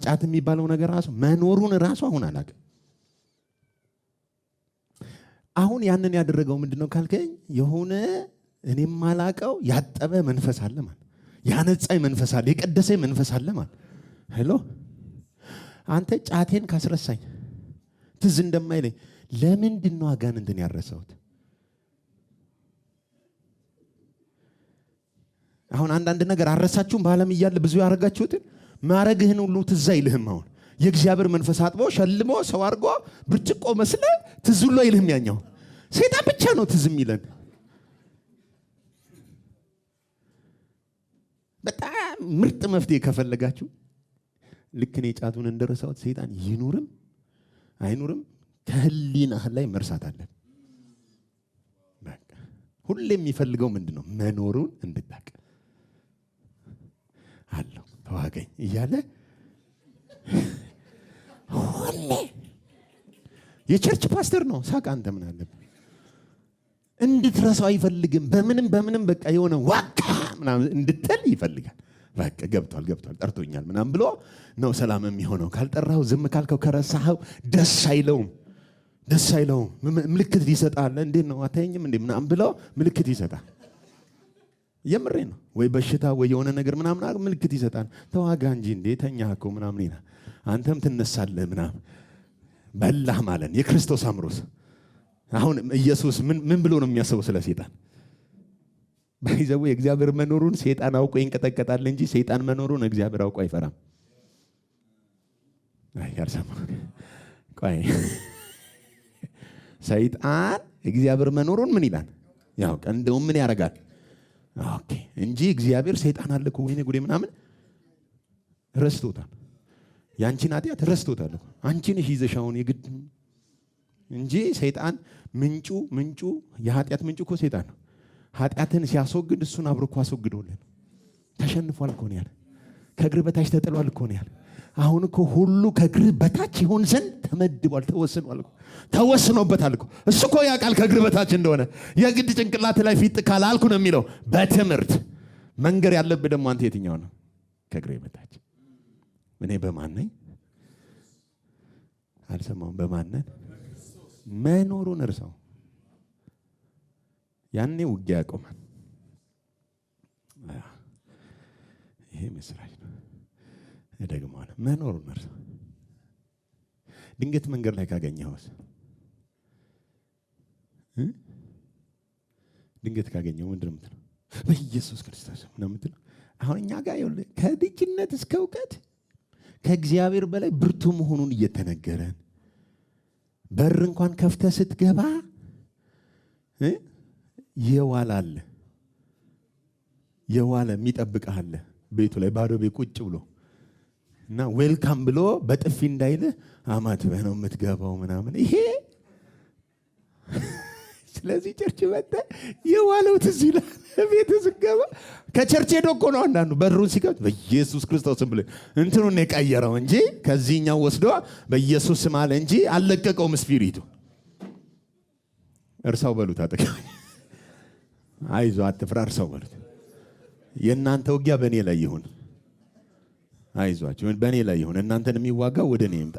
ጫት የሚባለው ነገር ራሱ መኖሩን ራሱ አሁን አላውቅም። አሁን ያንን ያደረገው ምንድነው ካልከኝ የሆነ እኔም ማላቀው ያጠበ መንፈስ አለ ማለት፣ ያነጻኝ መንፈስ አለ፣ የቀደሰኝ መንፈስ አለ ማለት። ሄሎ አንተ ጫቴን ካስረሳኝ ትዝ እንደማይለኝ ለምንድን ነው አጋንንትን ያረሰውት? አሁን አንዳንድ ነገር አረሳችሁም። በዓለም እያለ ብዙ ያረጋችሁትን ማረግህን ሁሉ ትዝ አይልህም። አሁን የእግዚአብሔር መንፈስ አጥቦ ሸልሞ ሰው አድርጎ ብርጭቆ መስለ ትዝ ሁሉ አይልህም። ያኛው ሰይጣን ብቻ ነው ትዝ የሚለን። በጣም ምርጥ መፍትሄ ከፈለጋችሁ ልክ እኔ ጫቱን እንደረሳሁት ሰይጣን ይኑርም አይኑርም ከህሊናህ ላይ መርሳት አለን። በቃ ሁሌ የሚፈልገው ምንድነው? መኖሩን እንድታቅ አለው። ተዋገኝ እያለ ሁሌ የቸርች ፓስተር ነው። ሳቅ አንተ ምን አለብህ? እንድትረሳው አይፈልግም። በምንም በቃ የሆነ ዋካ ምናምን እንድትል ይፈልጋል። በቃ ገብቷል ጠርቶኛል ምናምን ብሎ ነው ሰላም የሚሆነው። ካልጠራው ዝም ካልከው ከረሳኸው ደስ አይለውም። ምልክት ይሰጣል። እንዴት ነው አታየኝም እንዴ ምናምን ብሎ ምልክት ይሰጣል። የምሬ ነው። ወይ በሽታ ወይ የሆነ ነገር ምናምን ምልክት ይሰጣል። ተዋጋ እንጂ እንዴ ተኛህ እኮ ምናምን ይላል። አንተም ትነሳለህ ምናምን በላህ ማለት የክርስቶስ አምሮስ። አሁን ኢየሱስ ምን ብሎ ነው የሚያስበው ስለ ሰይጣን? ባይዘው የእግዚአብሔር መኖሩን ሰይጣን አውቆ ይንቀጠቀጣል እንጂ ሰይጣን መኖሩን እግዚአብሔር አውቆ አይፈራም። አይ ያርሰማ ቆይ ሰይጣን እግዚአብሔር መኖሩን ምን ይላል? ያው እንደውም ምን ያደርጋል? ኦኬ እንጂ እግዚአብሔር ሰይጣን አለ እኮ ወይኔ ጉዴ ምናምን ረስቶታል። ያንቺን ኃጢአት ረስቶታል እኮ አንቺ ነሽ ይዘሽ አሁን የግድ እንጂ ሰይጣን ምንጩ የኃጢአት ምንጩ እኮ ሰይጣን ነው። ኃጢአትን ሲያስወግድ እሱን አብሮ እኮ አስወግዶልን ተሸንፏል እኮ ነው ያለ። ከእግር በታች ተጥሏል እኮ ነው ያለ። አሁን እኮ ሁሉ ከእግር በታች ይሆን ዘንድ ተመድቧል፣ ተወስኗል እኮ ተወስኖበታል እኮ። እሱ እኮ ያውቃል ከእግር በታች እንደሆነ። የግድ ጭንቅላት ላይ ፊት ካላልኩ ነው የሚለው። በትምህርት መንገር ያለብህ ደግሞ አንተ የትኛው ነው? ከእግሬ በታች እኔ በማን ነኝ? አልሰማሁም። በማን ነን? መኖሩን እርሳው። ያኔ ውጊያ ያቆማል። ይሄ ምስራች ነው። እደግመዋለሁ። መኖሩን እርሳው። ድንገት መንገድ ላይ ካገኘኸውስ? ድንገት ካገኘኸው ምንድን ነው የምትለው? በኢየሱስ ክርስቶስ ነው የምትለው። አሁን እኛ ጋር ይኸውልህ ከልጅነት እስከ እውቀት ከእግዚአብሔር በላይ ብርቱ መሆኑን እየተነገረን በር እንኳን ከፍተህ ስትገባ የዋለ የሚጠብቅህ አለ ቤቱ ላይ ባዶ ቤት ቁጭ ብሎ እና ዌልካም ብሎ በጥፊ እንዳይልህ አማትበህ ነው የምትገባው ምናምን ይሄ። ስለዚህ ቸርች መጥተህ የዋለው ትዝ ይላል። ቤት ስትገባ ከቸርች ሄዶ እኮ ነው አንዳንዱ በሩን ሲከፍት በኢየሱስ ክርስቶስ ብሎ እንትኑን የቀየረው እንጂ ከዚህኛው ወስዶ በኢየሱስ ስም አለ እንጂ አልለቀቀውም። ስፒሪቱ እርሳው በሉት። አጠቃ አይዞህ አትፍራ፣ እርሳው በሉት። የእናንተ ውጊያ በእኔ ላይ ይሁን። አይዟችሁ በእኔ ላይ ይሁን። እናንተን የሚዋጋው ወደ እኔ ይምጣ።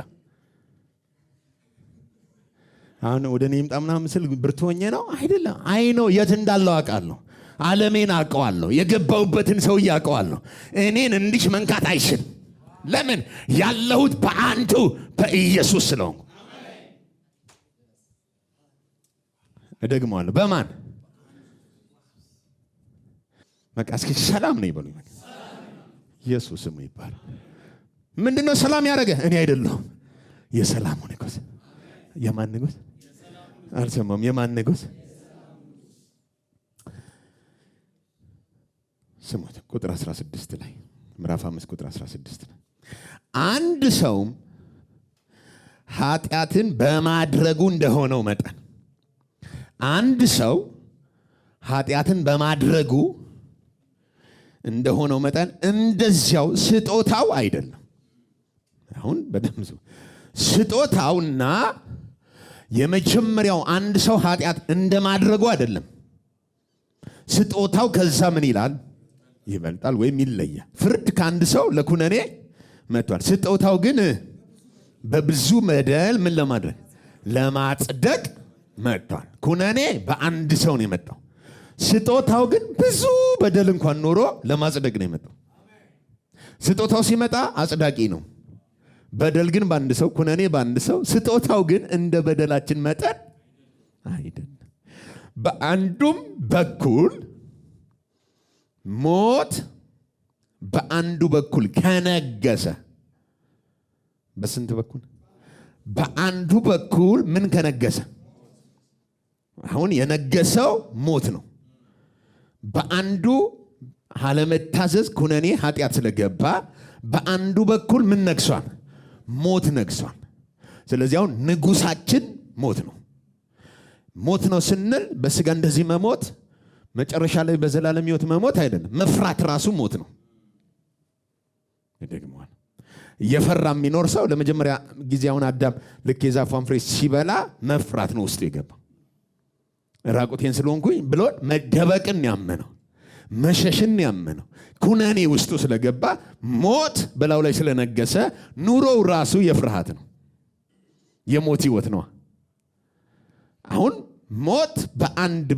አሁን ወደ እኔ ይምጣ ምናምን ስል ብርቱ ሆኜ ነው አይደለም። አይ ነው የት እንዳለው አውቃለሁ። ዓለሜን አውቀዋለሁ። የገባሁበትን ሰውዬ አውቀዋለሁ። እኔን እንዲህ መንካት አይችል። ለምን? ያለሁት በአንዱ በኢየሱስ ስለሆንኩ። እደግመዋለሁ። በማን? በቃ እስኪ ሰላም ነው ይበሉኝ። ኢየሱስ ስሙ ይባላል። ምንድነው ሰላም ያደረገ? እኔ አይደለሁም። የሰላሙ ንጉሥ። የማን ንጉሥ? አልሰማም። የማን ንጉሥ? ስሙት። ቁጥር 16 ላይ ምዕራፍ 5 ቁጥር 16 ላይ አንድ ሰውም ኃጢአትን በማድረጉ እንደሆነው መጠን አንድ ሰው ኃጢአትን በማድረጉ እንደሆነው መጠን እንደዚያው ስጦታው አይደለም። አሁን በደምብ ስጦታውና የመጀመሪያው አንድ ሰው ኃጢአት እንደማድረጉ አይደለም። ስጦታው ከዛ ምን ይላል? ይበልጣል ወይም ይለያል። ፍርድ ከአንድ ሰው ለኩነኔ መጥቷል። ስጦታው ግን በብዙ በደል ምን ለማድረግ? ለማጽደቅ መጥቷል። ኩነኔ በአንድ ሰው ነው የመጣው። ስጦታው ግን ብዙ በደል እንኳን ኖሮ ለማጽደቅ ነው የመጣው። ስጦታው ሲመጣ አጽዳቂ ነው። በደል ግን በአንድ ሰው፣ ኩነኔ በአንድ ሰው። ስጦታው ግን እንደ በደላችን መጠን አይደለም። በአንዱም በኩል ሞት በአንዱ በኩል ከነገሰ። በስንት በኩል? በአንዱ በኩል ምን ከነገሰ? አሁን የነገሰው ሞት ነው። በአንዱ አለመታዘዝ ኩነኔ ኃጢአት ስለገባ በአንዱ በኩል ምን ነግሷል? ሞት ነግሷል። ስለዚህ አሁን ንጉሳችን ሞት ነው። ሞት ነው ስንል በስጋ እንደዚህ መሞት መጨረሻ ላይ በዘላለም ሕይወት መሞት አይደለም። መፍራት ራሱ ሞት ነው። ይደግመዋል። እየፈራ የሚኖር ሰው ለመጀመሪያ ጊዜ አሁን አዳም ልክ የዛፏን ፍሬ ሲበላ መፍራት ነው ውስጡ የገባው። ራቁቴን ስለሆንኩኝ ብሎ መደበቅን ያመነው፣ መሸሽን ያመነው ኩነኔ ውስጡ ስለገባ ሞት በላው ላይ ስለነገሰ ኑሮው ራሱ የፍርሃት ነው፣ የሞት ሕይወት ነው። አሁን ሞት በአንድ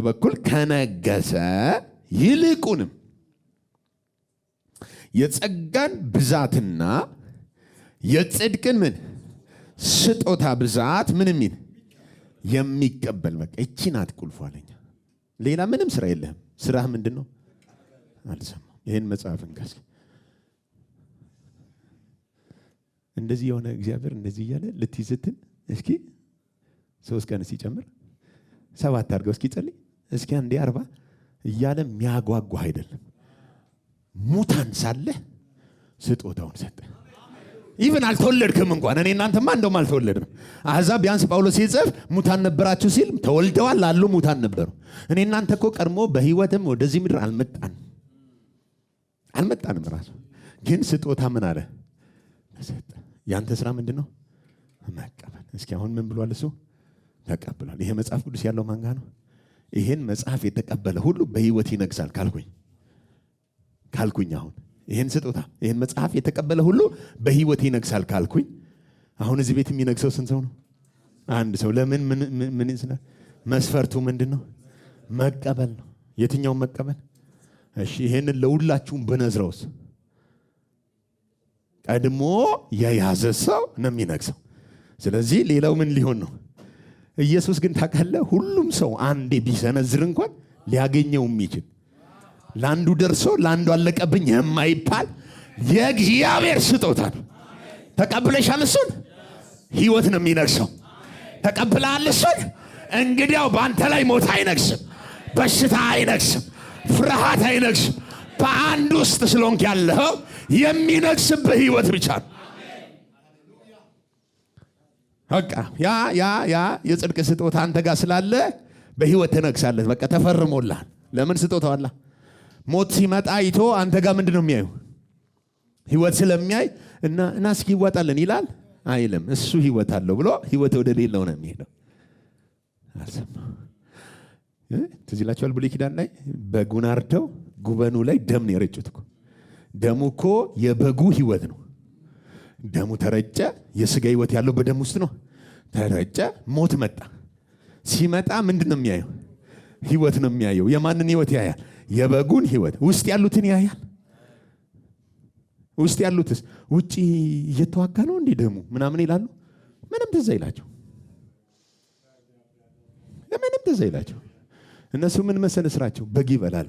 በኩል ከነገሰ ይልቁንም የጸጋን ብዛትና የጽድቅን ምን ስጦታ ብዛት ምን የሚል የሚቀበል። በቃ እቺ ናት ቁልፏ ለኛ። ሌላ ምንም ስራ የለህም። ስራህ ምንድን ነው? አልሰማም። ይህን መጽሐፍን ከስ እንደዚህ የሆነ እግዚአብሔር እንደዚህ እያለ ልትይዝትን እስኪ 3 ቀን ሲጨምር 7 አድርገው እስኪ ጸልይ እስኪ አንዴ 40 እያለ የሚያጓጓ አይደለም። ሙታን ሳለ ስጦታውን ሰጠ። ኢቭን አልተወለድክም እንኳን እኔ እናንተማ እንደውም አልተወለድንም። አሕዛብ ቢያንስ ጳውሎስ ሲጽፍ ሙታን ነበራችሁ ሲል ተወልደዋል አሉ ሙታን ነበሩ። እኔ እናንተ እኮ ቀድሞ በህይወትም ወደዚህ ምድር አልመጣንም ራሱ ግን ስጦታ ምን አለ ሰጠ። ያንተ ስራ ምንድነው? መቀበል። እስኪ አሁን ምን ብሏል እሱ? ተቀብሏል። ይሄ መጽሐፍ ቅዱስ ያለው ማን ጋር ነው? ይሄን መጽሐፍ የተቀበለ ሁሉ በህይወት ይነግሳል ካልኩኝ አሁን ይሄን ስጦታ ይሄን መጽሐፍ የተቀበለ ሁሉ በህይወት ይነግሳል ካልኩኝ አሁን እዚህ ቤት የሚነግሰው ስንት ሰው ነው? አንድ ሰው። ለምን ምን ይስናል? መስፈርቱ ምንድነው? መቀበል ነው። የትኛው መቀበል? እሺ ይሄንን ለሁላችሁም በነዝረውስ ቀድሞ የያዘ ሰው ነው የሚነግሰው። ስለዚህ ሌላው ምን ሊሆን ነው? ኢየሱስ ግን ታውቃለህ ሁሉም ሰው አንዴ ቢሰነዝር እንኳን ሊያገኘው የሚችል ለአንዱ ደርሶ ለአንዱ አለቀብኝ የማይባል የእግዚአብሔር ስጦታ ነው። ተቀብለሻል? እሱን ህይወት ነው የሚነግሰው። ተቀብለሃል? እሱን እንግዲያው በአንተ ላይ ሞት አይነግስም፣ በሽታ አይነግስም፣ ፍርሃት አይነግስም። በአንድ ውስጥ ስለሆንክ ያለው የሚነግስብህ ህይወት ብቻ ነው። በቃ ያ የጽድቅ ስጦታ አንተ ጋር ስላለ በህይወት ትነግሳለህ። በቃ ተፈርሞልሃል። ለምን? ስጦታው አለ። ሞት ሲመጣ አይቶ አንተ ጋር ምንድነው የሚያዩ? ህይወት ስለሚያይ እና እስኪ ይዋጣልን ይላል አይልም። እሱ ህይወት አለው ብሎ ህይወት ወደ ሌላው ነው የሚሄደው። አልሰማም? ትዝ ይላችኋል ብሉይ ኪዳን ላይ በጉን አርደው ጉበኑ ላይ ደም ነው የረጩት እኮ። ደሙ እኮ የበጉ ህይወት ነው። ደሙ ተረጨ። የስጋ ህይወት ያለው በደም ውስጥ ነው። ተረጨ። ሞት መጣ። ሲመጣ ምንድነው የሚያየው? ህይወት ነው የሚያየው። የማንን ህይወት ያያል? የበጉን ህይወት። ውስጥ ያሉትን ያያል። ውስጥ ያሉትስ ውጪ እየተዋጋ ነው እንዴ ደሙ ምናምን ይላሉ። ምንም ትዝ አይላቸው። ምንም ትዝ አይላቸው። እነሱ ምን መሰለ ስራቸው? በግ ይበላሉ።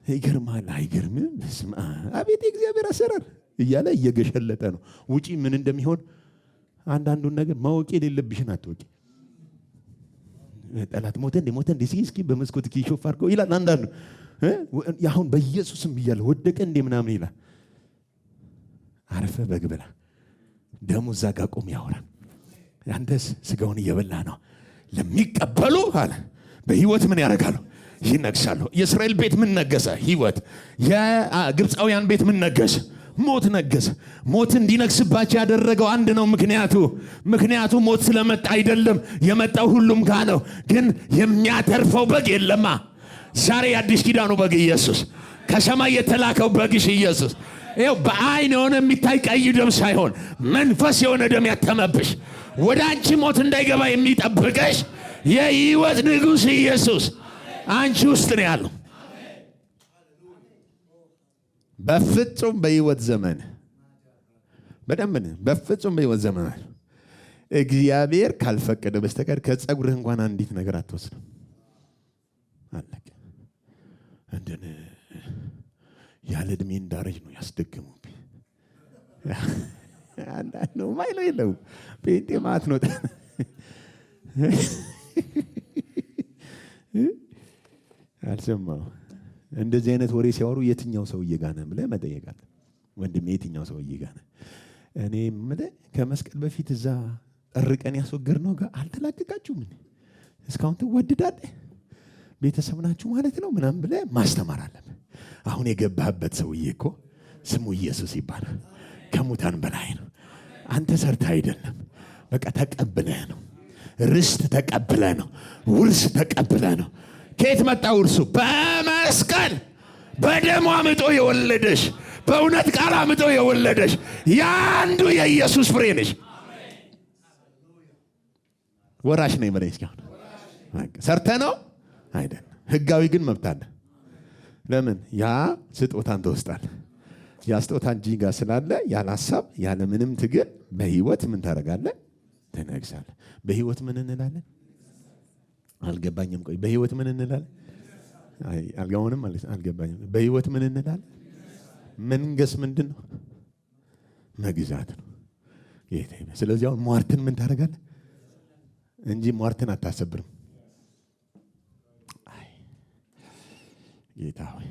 ይገርማል። አይገርምም? በስመ አብ አቤት የእግዚአብሔር አሰራር እያለ እየገሸለጠ ነው። ውጪ ምን እንደሚሆን አንዳንዱን ነገር ማወቅ የሌለብሽን አትወቂ። ጠላት ሞተ እንደ እስኪ በመስኮት ኪሾፍ አድርገው ይላል አንዳንዱ። አሁን በኢየሱስም ብያለሁ ወደቀ እንደ ምናምን ይላል። አረፈ በግ ብላ ደሙ እዛ ጋር ቆም ያወራል። አንተስ ስጋውን እየበላ ነው። ለሚቀበሉ አለ በህይወት ምን ያደርጋሉ? ይነግሳሉ። የእስራኤል ቤት ምን ነገሰ? ህይወት። የግብፃውያን ቤት ምን ነገሰ? ሞት ነገሰ። ሞት እንዲነግስባቸው ያደረገው አንድ ነው ምክንያቱ ሞት ስለመጣ አይደለም። የመጣው ሁሉም ጋር ነው። ግን የሚያተርፈው በግ የለማ። ዛሬ የአዲስ ኪዳኑ በግ ኢየሱስ፣ ከሰማይ የተላከው በግሽ ኢየሱስ። ይኸው በአይን የሆነ የሚታይ ቀይ ደም ሳይሆን መንፈስ የሆነ ደም ያተመብሽ፣ ወደ አንቺ ሞት እንዳይገባ የሚጠብቀሽ የህይወት ንጉሥ ኢየሱስ አንቺ ውስጥ ነው ያለው። በፍጹም በህይወት ዘመን በፍጹም በህይወት ዘመን እግዚአብሔር ካልፈቀደ በስተቀር ከጸጉርህ እንኳን አንዲት ነገር አትወስድም። አለቀ። እንደነ ያለ እድሜ እንዳረጅ ነው ያስደገሙብኝ። አንዳንድ ነው ማይለው የለው ጴንጤ ማት ነው። አልሰማው። እንደዚህ አይነት ወሬ ሲያወሩ የትኛው ሰውዬ ጋር ነህ ብለህ መጠየቅ አለ። ወንድሜ የትኛው ሰውዬ ጋር ነህ? እኔ የምልህ ከመስቀል በፊት እዛ ጠርቀን ያስወገድነው ጋር አልተላቀቃችሁም እንዴ? እስካሁን ትወድዳለህ? ቤተሰብ ናችሁ ማለት ነው ምናምን ብለህ ማስተማር አለብህ። አሁን የገባህበት ሰውዬ እኮ ስሙ ኢየሱስ ይባላል። ከሙታን በላይ ነው። አንተ ሰርተህ አይደለም፣ በቃ ተቀብለህ ነው። ርስት ተቀብለህ ነው። ውርስ ተቀብለህ ነው። ከየት መጣ ውርሱ? በመስቀል በደሙ አምጦ የወለደሽ፣ በእውነት ቃል አምጦ የወለደሽ ያንዱ የኢየሱስ ፍሬ ነሽ። ወራሽ ነው የመለስ ጋር ሰርተህ ነው አይደል? ህጋዊ ግን መብት አለ። ለምን? ያ ስጦታን ተወስጣለህ። ያ ስጦታ እንጂ ጋር ስላለ ያለ ሐሳብ ያለ ምንም ትግል በህይወት ምን ታደርጋለህ? ትነግሳለህ። በህይወት ምን እንላለን? አልገባኝም። ቆይ በህይወት ምን እንላለን? አልገባኝም ማለት አልገባኝም። በህይወት ምን እንላለን? መንገስ ምንድን ነው? መግዛት ነው። ስለዚህ አሁን ሟርትን ምን ታደርጋለህ እንጂ ሟርትን አታሰብርም። ጌታ ሆይ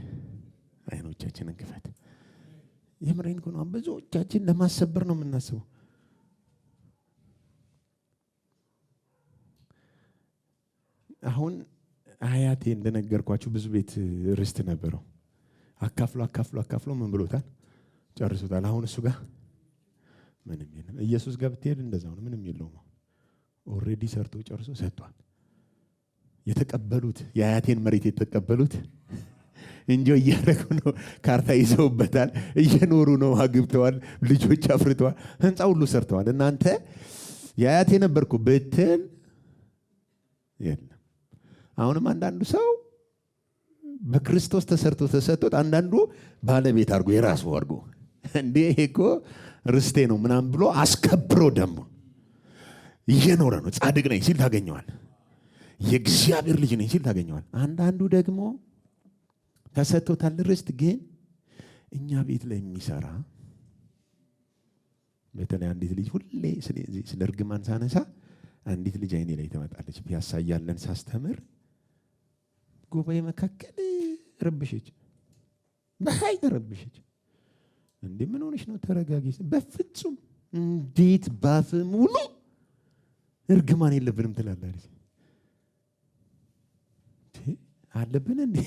አይኖቻችንን ክፈት። የምሬን እኮ ነው። ብዙዎቻችን ለማሰበር ነው የምናስበው። አሁን አያቴ እንደነገርኳችሁ ብዙ ቤት ርስት ነበረው። አካፍሎ ምን ብሎታል? ጨርሶታል። አሁን እሱ ጋር ምንም የለም። ኢየሱስ ጋር ብትሄድ እንደዛው ነው፣ ምንም የለውም። ኦልሬዲ ሰርቶ ጨርሶ ሰጥቷል። የተቀበሉት የአያቴን መሬት የተቀበሉት እንጆ እያደረጉ ነው። ካርታ ይዘውበታል፣ እየኖሩ ነው፣ አግብተዋል፣ ልጆች አፍርተዋል፣ ህንፃ ሁሉ ሰርተዋል። እናንተ የአያቴ ነበርኩ ብትል የለም። አሁንም አንዳንዱ ሰው በክርስቶስ ተሰጥቶት አንዳንዱ ባለቤት አድርጎ የራሱ አድርጎ እንዴ ይሄ እኮ ርስቴ ነው ምናምን ብሎ አስከብሮ ደግሞ እየኖረ ነው። ጻድቅ ነኝ ሲል ታገኘዋል። የእግዚአብሔር ልጅ ነኝ ሲል ታገኘዋል። አንዳንዱ ደግሞ ተሰጥቶታል ርስት፣ ግን እኛ ቤት ላይ የሚሰራ በተለይ አንዲት ልጅ ሁሌ ስለ እርግማን ሳነሳ አንዲት ልጅ አይኔ ላይ ትመጣለች። ፒያሳ እያለን ሳስተምር ጉባኤ መካከል ረብሸች፣ በኃይል ረብሸች። እንዴ ምን ሆነሽ ነው? ተረጋጊ። በፍጹም እንዴት ባፍ ሙሉ እርግማን የለብንም ትላለች። አለብን እንዴ?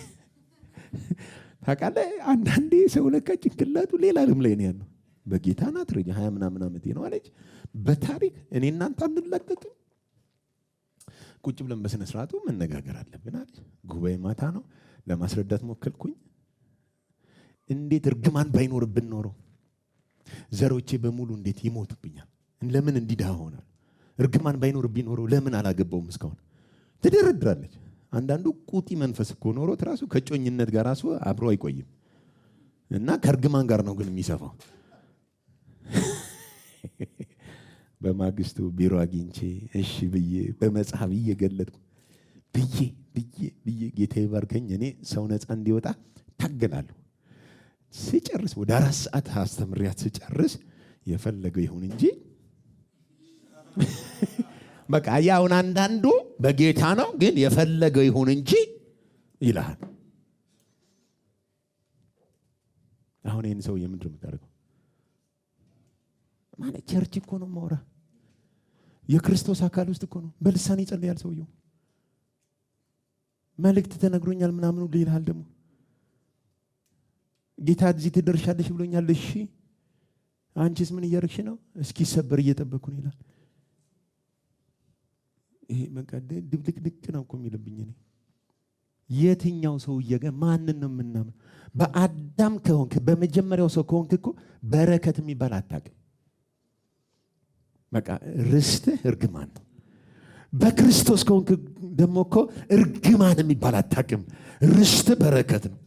ታውቃለህ፣ አንዳንዴ ሰው ለካ ጭንቅላቱ ሌላ ዓለም ላይ ነው ያለው። በጌታ ናት ረጅ 20 ምናምን ዓመቴ ነው አለች። በታሪክ እኔ እናንተ አንላቀቅም፣ ቁጭ ብለን በስነ ስርዓቱ መነጋገር አለብን አለች። ጉባኤ ማታ ነው። ለማስረዳት ሞከልኩኝ። እንዴት እርግማን ባይኖርብን ኖሮ ዘሮቼ በሙሉ እንዴት ይሞቱብኛል? ለምን እንዲድሃ ሆናል? እርግማን ባይኖርብኝ ኖሮ ለምን አላገባውም እስካሁን? ትደረድራለች። አንዳንዱ ቁጢ መንፈስ እኮ ኖሮት ራሱ ከጮኝነት ጋር ራሱ አብሮ አይቆይም እና ከእርግማን ጋር ነው ግን የሚሰፋው። በማግስቱ ቢሮ አግኝቼ እሺ ብዬ በመጽሐፍ እየገለጥኩ ብዬ ጌታ ይባርከኝ፣ እኔ ሰው ነፃ እንዲወጣ ታገላለሁ። ስጨርስ ወደ 4 ሰዓት አስተምሪያት ስጨርስ የፈለገው ይሁን እንጂ በቃ ያውን አንዳንዱ በጌታ ነው ግን የፈለገው ይሁን እንጂ ይላል። አሁን ይህን ሰው የምንድን ነው የምታደርገው? ማለት ቸርች እኮ ነው ማውራ፣ የክርስቶስ አካል ውስጥ እኮ ነው። በልሳን ይጸልያል ሰውየው። መልእክት ተነግሮኛል ምናምኑ ይልሃል። ደግሞ ጌታ እዚህ ትደርሻለሽ ብሎኛል። እሺ አንቺስ ምን እያደረግሽ ነው? እስኪ ሰበር እየጠበቅኩ ነው ይላል። ይሄ መቀደ ድብልቅልቅ ነው እኮ የሚልብኝ እኔ። የትኛው ሰውዬ ጋር ማንን ነው የምናምን? በአዳም ከሆንክ በመጀመሪያው ሰው ከሆንክ እኮ በረከት የሚባል አታውቅም። በቃ ርስትህ እርግማን ነው። በክርስቶስ ከሆንክ ደግሞ እኮ እርግማን የሚባል አታውቅም። ርስትህ በረከት ነው።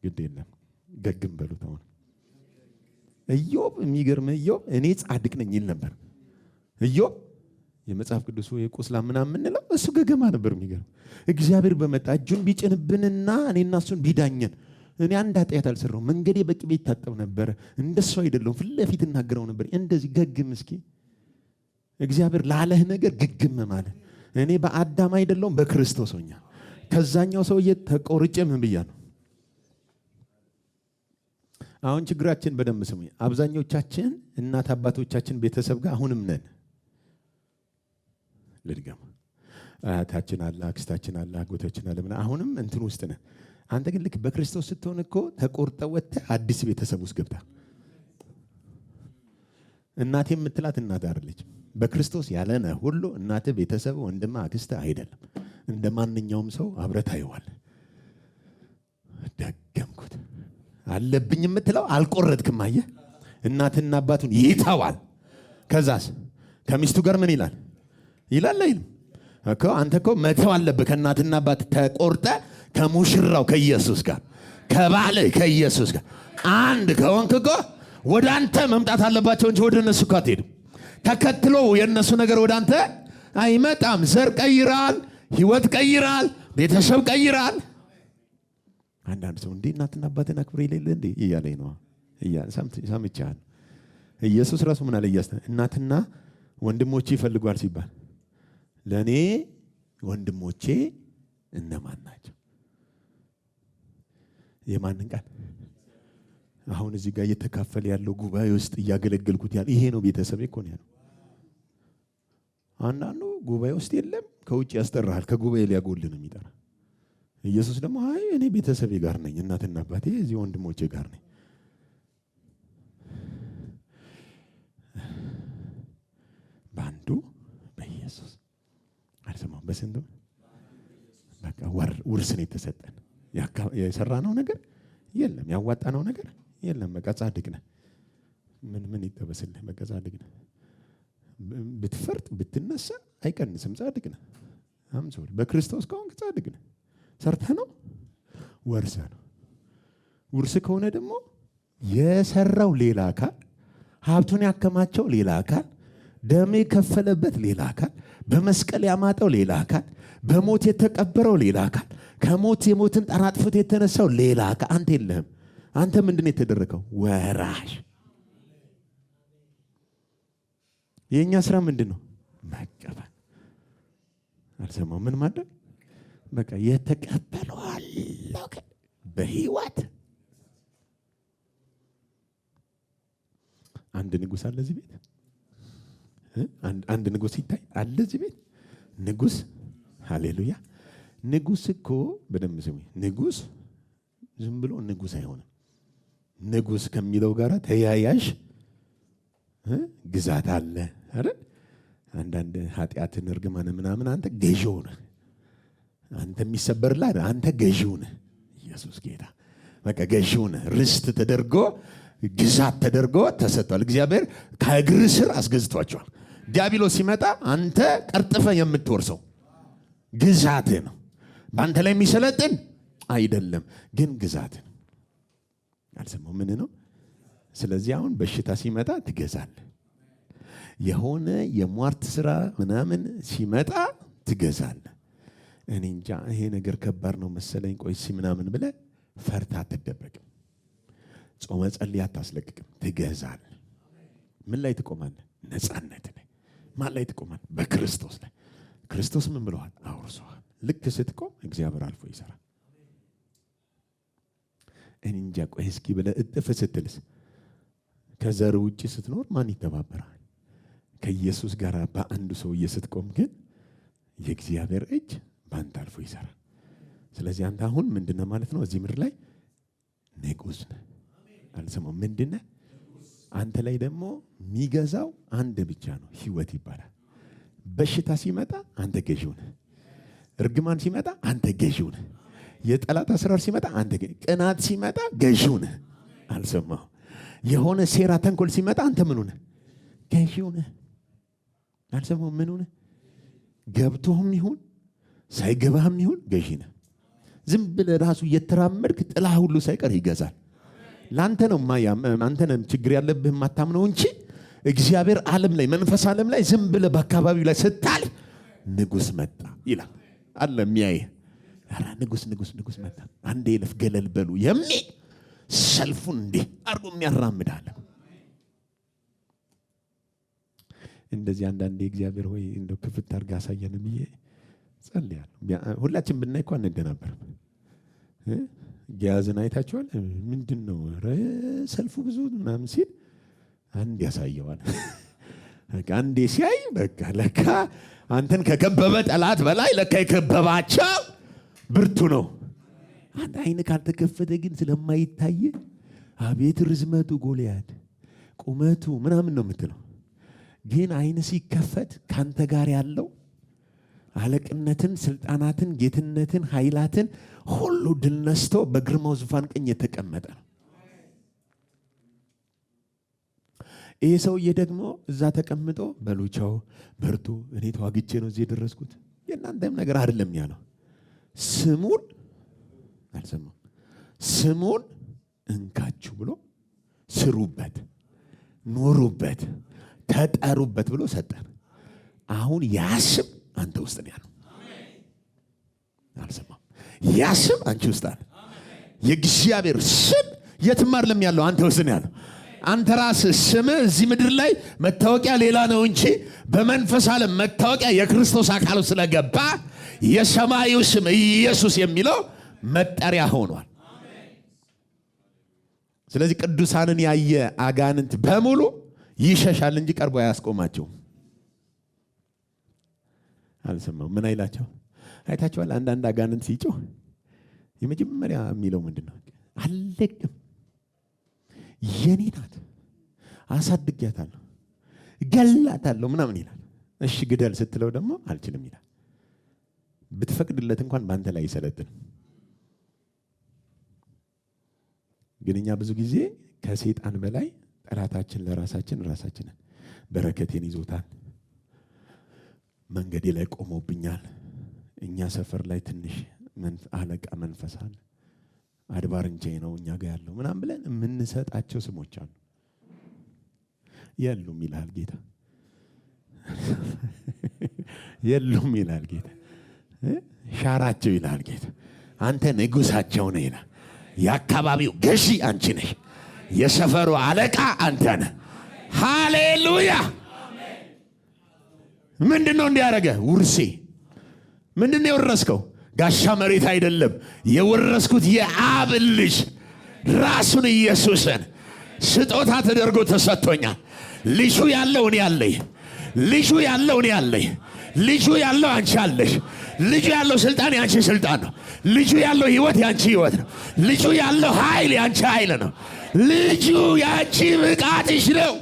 ግድ የለም ገግም በሉት። አሁን ኢዮብ የሚገርም ኢዮብ እኔ ጻድቅ ነኝ ይል ነበር። ኢዮብ የመጽሐፍ ቅዱስ የቁስላ ምናምን የምንለው እሱ ገገማ ነበር። የሚገርም እግዚአብሔር በመጣ እጁን ቢጭንብንና እኔና እሱን ቢዳኘን እኔ አንድ ኃጢአት አልሰራሁም። መንገዴ በቅቤ ይታጠብ ነበር። እንደሱ አይደለሁም። ፊት ለፊት እናገረው ነበር። እንደዚህ ገግም እስኪ እግዚአብሔር ላለህ ነገር ግግም ማለት። እኔ በአዳም አይደለሁም በክርስቶስ ሆኛ ከዛኛው ሰውዬ ተቆርጬ ምን ብያለሁ? አሁን ችግራችን በደንብ ስሙኝ። አብዛኞቻችን እናት አባቶቻችን ቤተሰብ ጋር አሁንም ነን። ልድገም። አያታችን አለ፣ አክስታችን አለ፣ አጎታችን አለ። አሁንም እንትን ውስጥ ነን። አንተ ግን ልክ በክርስቶስ ስትሆን እኮ ተቆርጠህ ወጥተህ አዲስ ቤተሰብ ውስጥ ገብታ። እናቴ የምትላት እናት አይደለች። በክርስቶስ ያለነ ሁሉ እናት፣ ቤተሰብ፣ ወንድም፣ አክስት አይደለም። እንደ ማንኛውም ሰው አብረህ ታየዋለህ። ደገምኩት። አለብኝ የምትለው አልቆረጥክም። አየህ፣ እናትና አባቱን ይተዋል። ከዛስ ከሚስቱ ጋር ምን ይላል አይልም እኮ። አንተ እኮ መተው አለብህ ከእናትና አባት ተቆርጠህ ከሙሽራው ከኢየሱስ ጋር ከባልህ ከኢየሱስ ጋር አንድ ከሆንክ እኮ ወደ አንተ መምጣት አለባቸው እንጂ ወደ እነሱ እኮ አትሄድም። ተከትሎ የእነሱ ነገር ወደ አንተ አይመጣም። ዘር ቀይራል፣ ህይወት ቀይራል፣ ቤተሰብ ቀይራል። አንዳንድ ሰው እንዴ እናትና አባትን አክብሬ የሌለ እንዴ እያለኝ ነው። እያለ ሰምቻለሁ። ኢየሱስ ራሱ ምን አለ? እናትና ወንድሞቼ ይፈልጓል ሲባል ለእኔ ወንድሞቼ እነማን ናቸው? የማንን ቃል? አሁን እዚህ ጋር እየተካፈለ ያለው ጉባኤ ውስጥ እያገለገልኩት ያለ ይሄ ነው። ቤተሰቤ እኮ ነው ያለው። አንዳንዱ ጉባኤ ውስጥ የለም፣ ከውጭ ያስጠራሃል። ከጉባኤ ሊያጎል ነው የሚጠራ። ኢየሱስ ደግሞ አይ እኔ ቤተሰቤ ጋር ነኝ፣ እናትና አባቴ እዚህ ወንድሞቼ ጋር ነኝ። በአንዱ በኢየሱስ አልሰማም። በስንቱ በቃ ውርስ ነው የተሰጠን። የሰራነው ነገር የለም፣ ያዋጣነው ነገር የለም። በቃ ጻድቅ ነህ። ምን ይጠበስልህ? በቃ ጻድቅ ነህ። ብትፈርጥ ብትነሳ አይቀንስም። ጻድቅ ነህ። አምሶሪ በክርስቶስ ከሆንክ ጻድቅ ነህ። ሰርተህ ነው ወርሰህ ነው። ውርስ ከሆነ ደግሞ የሰራው ሌላ አካል፣ ሀብቱን ያከማቸው ሌላ አካል፣ ደም የከፈለበት ሌላ አካል፣ በመስቀል ያማጠው ሌላ አካል፣ በሞት የተቀበረው ሌላ አካል፣ ከሞት የሞትን ጣር አጥፍቶ የተነሳው ሌላ አካል። አንተ የለህም። አንተ ምንድን ነው የተደረገው? ወራሽ። የእኛ ስራ ምንድን ነው? መቀበል። አልሰማው ምን ማድረግ? በቃ የተቀበለው አለው በህይወት። አንድ ንጉስ አለ እዚህ ቤት። አንድ ንጉስ ይታይ አለ እዚህ ቤት። ንጉስ ሃሌሉያ። ንጉስ እኮ በደንብ ስሙ። ንጉስ ዝም ብሎ ንጉስ አይሆንም። ንጉስ ከሚለው ጋር ተያያዥ ግዛት አለ አይደል? አንዳንድ ኃጢአትን እርግማን ምናምን አንተ ገዢው ነህ። አንተ የሚሰበርልህ አንተ ገዢው ነህ። ኢየሱስ ጌታ። በቃ ገዢው ነህ። ርስት ተደርጎ ግዛት ተደርጎ ተሰጥቷል። እግዚአብሔር ከእግር ስር አስገዝቷቸዋል። ዲያብሎስ ሲመጣ አንተ ቀርጥፈ የምትወርሰው ግዛትህ ነው። በአንተ ላይ የሚሰለጥን አይደለም፣ ግን ግዛትህ ነው። አልሰማው ምን ነው? ስለዚህ አሁን በሽታ ሲመጣ ትገዛለህ። የሆነ የሟርት ስራ ምናምን ሲመጣ ትገዛለህ። እኔ እንጃ ይሄ ነገር ከባድ ነው መሰለኝ፣ ቆይሲ ምናምን ብለህ ፈርታ አትደበቅም። ጾመ ጸልይ አታስለቅቅም። ትገዛለህ። ምን ላይ ትቆማለህ? ነፃነት ላይ። ማን ላይ ትቆማለህ? በክርስቶስ ላይ። ክርስቶስ ምን ብለዋል? አውርሰዋል። ልክ ስትቆም እግዚአብሔር አልፎ ይሰራል። እኔ እንጃ ቆይ እስኪ ብለህ እጥፍ ስትልስ ከዘር ውጭ ስትኖር ማን ይተባበራል? ከኢየሱስ ጋር በአንዱ ሰውዬ ስትቆም ግን የእግዚአብሔር እጅ በአንተ አልፎ ይሰራል። ስለዚህ አንተ አሁን ምንድነው ማለት ነው? እዚህ ምድር ላይ ንጉስ ነህ። አልሰማው ምንድነው? አንተ ላይ ደግሞ የሚገዛው አንድ ብቻ ነው፣ ህይወት ይባላል። በሽታ ሲመጣ አንተ ገዢው ነህ። እርግማን ሲመጣ አንተ ገዢው ነህ። የጠላት አስራር ሲመጣ አንተ ቅናት ሲመጣ ገዢው ነህ። አልሰማው የሆነ ሴራ ተንኮል ሲመጣ አንተ ምኑ ነህ? ገዢው ነህ። አልሰማው ምኑ ነህ? ገብቶህም ይሁን ሳይገባህም ይሁን ገዢ ነህ። ዝም ብለህ ራሱ እየተራመድክ ጥላ ሁሉ ሳይቀር ይገዛል። ላንተ ነው አንተ ነህ ችግር ያለብህ የማታምነው እንጂ እግዚአብሔር ዓለም ላይ መንፈስ ዓለም ላይ ዝም ብለህ በአካባቢው ላይ ስታልፍ ንጉስ መጣ ይላል አለ የሚያየህ። ኧረ ንጉስ መጣ አንዴ ይለፍ ገለል በሉ የሚል ሰልፉን እንዲህ አርጎ የሚያራምዳል። እንደዚህ አንዳንዴ እግዚአብሔር ሆይ እንደው ክፍት አድርጋ አሳየን ብዬ ጸልያለሁ። ሁላችን ብናይ እኮ አንደናበርም። ጊያዝን አይታችኋል? ምንድነው ሰልፉ ብዙ ምናምን ሲል አንድ ያሳየዋል። በቃ አንዴ ሲያይ በቃ ለካ አንተን ከከበበ ጠላት በላይ ለካ የከበባቸው ብርቱ ነው። አንድ አይን ካልተከፈተ ግን ስለማይታይ አቤት ርዝመቱ ጎልያድ ቁመቱ ምናምን ነው የምትለው። ግን አይን ሲከፈት ካንተ ጋር ያለው አለቅነትን፣ ስልጣናትን፣ ጌትነትን፣ ኃይላትን ሁሉ ድል ነስቶ በግርማው ዙፋን ቀኝ የተቀመጠ ነው። ይህ ሰውዬ ደግሞ እዛ ተቀምጦ በሉቻው በርቱ፣ እኔ ተዋግቼ ነው እዚህ የደረስኩት፣ የእናንተም ነገር አይደለም ያለው። ስሙን አልሰማም። ስሙን እንካችሁ ብሎ ስሩበት፣ ኑሩበት፣ ተጠሩበት ብሎ ሰጠን። አሁን ያ ስም አንተ ውስጥ ነው ያለው። አልሰማም። ያ ስም አንቺ ውስጥ አለ። የእግዚአብሔር ስም የትም አይደለም ያለው፣ አንተ ውስጥ ነው ያለው። አንተ ራስህ ስምህ እዚህ ምድር ላይ መታወቂያ ሌላ ነው እንጂ በመንፈስ ዓለም መታወቂያ የክርስቶስ አካል ስለገባ የሰማዩ ስም ኢየሱስ የሚለው መጠሪያ ሆኗል። ስለዚህ ቅዱሳንን ያየ አጋንንት በሙሉ ይሸሻል እንጂ ቀርቦ አያስቆማቸውም። አልሰማው ምን አይላቸው? አይታችኋል? አንዳንድ አጋንንት ሲጮህ የመጀመሪያ የሚለው ምንድነው? አለቅም፣ የኔ ናት፣ አሳድጊያታለሁ፣ ገላታለሁ ምናምን ይላል። እሺ ግደል ስትለው ደግሞ አልችልም ይላል። ብትፈቅድለት እንኳን ባንተ ላይ ይሰለጥንም። ግን እኛ ብዙ ጊዜ ከሰይጣን በላይ ጠላታችን ራሳችንን በረከቴን ይዞታል፣ መንገዴ ላይ ቆሞብኛል፣ እኛ ሰፈር ላይ ትንሽ አለቃ መንፈስ አለ፣ አድባር እንጂ ነው እኛ ጋር ያለው ምናምን ብለን የምንሰጣቸው ስሞች አሉ። የሉም ይላል ጌታ። የሉም ይላል ጌታ። ሻራቸው ይላል ጌታ። አንተ ንጉሳቸው ነህ ይላል። የአካባቢው ገዢ አንቺ ነሽ፣ የሰፈሩ አለቃ አንተ ነህ። ሃሌሉያ። ምንድነው እንዲያረገ? ውርሴ ምንድነው የወረስከው? ጋሻ መሬት አይደለም የወረስኩት፣ የአብ ልጅ ራሱን ኢየሱስን ስጦታ ተደርጎ ተሰጥቶኛል። ልጁ ያለው እኔ አለኝ፣ ልጁ ያለው እኔ አለኝ፣ ልጁ ያለው አንቺ አለሽ። ልጁ ያለው ስልጣን ያንቺ ስልጣን ነው። ልጁ ያለው ህይወት ያንቺ ህይወት ነው። ልጁ ያለው ኃይል ያንቺ ኃይል ነው። ልጁ ያንቺ ብቃትሽ ነው።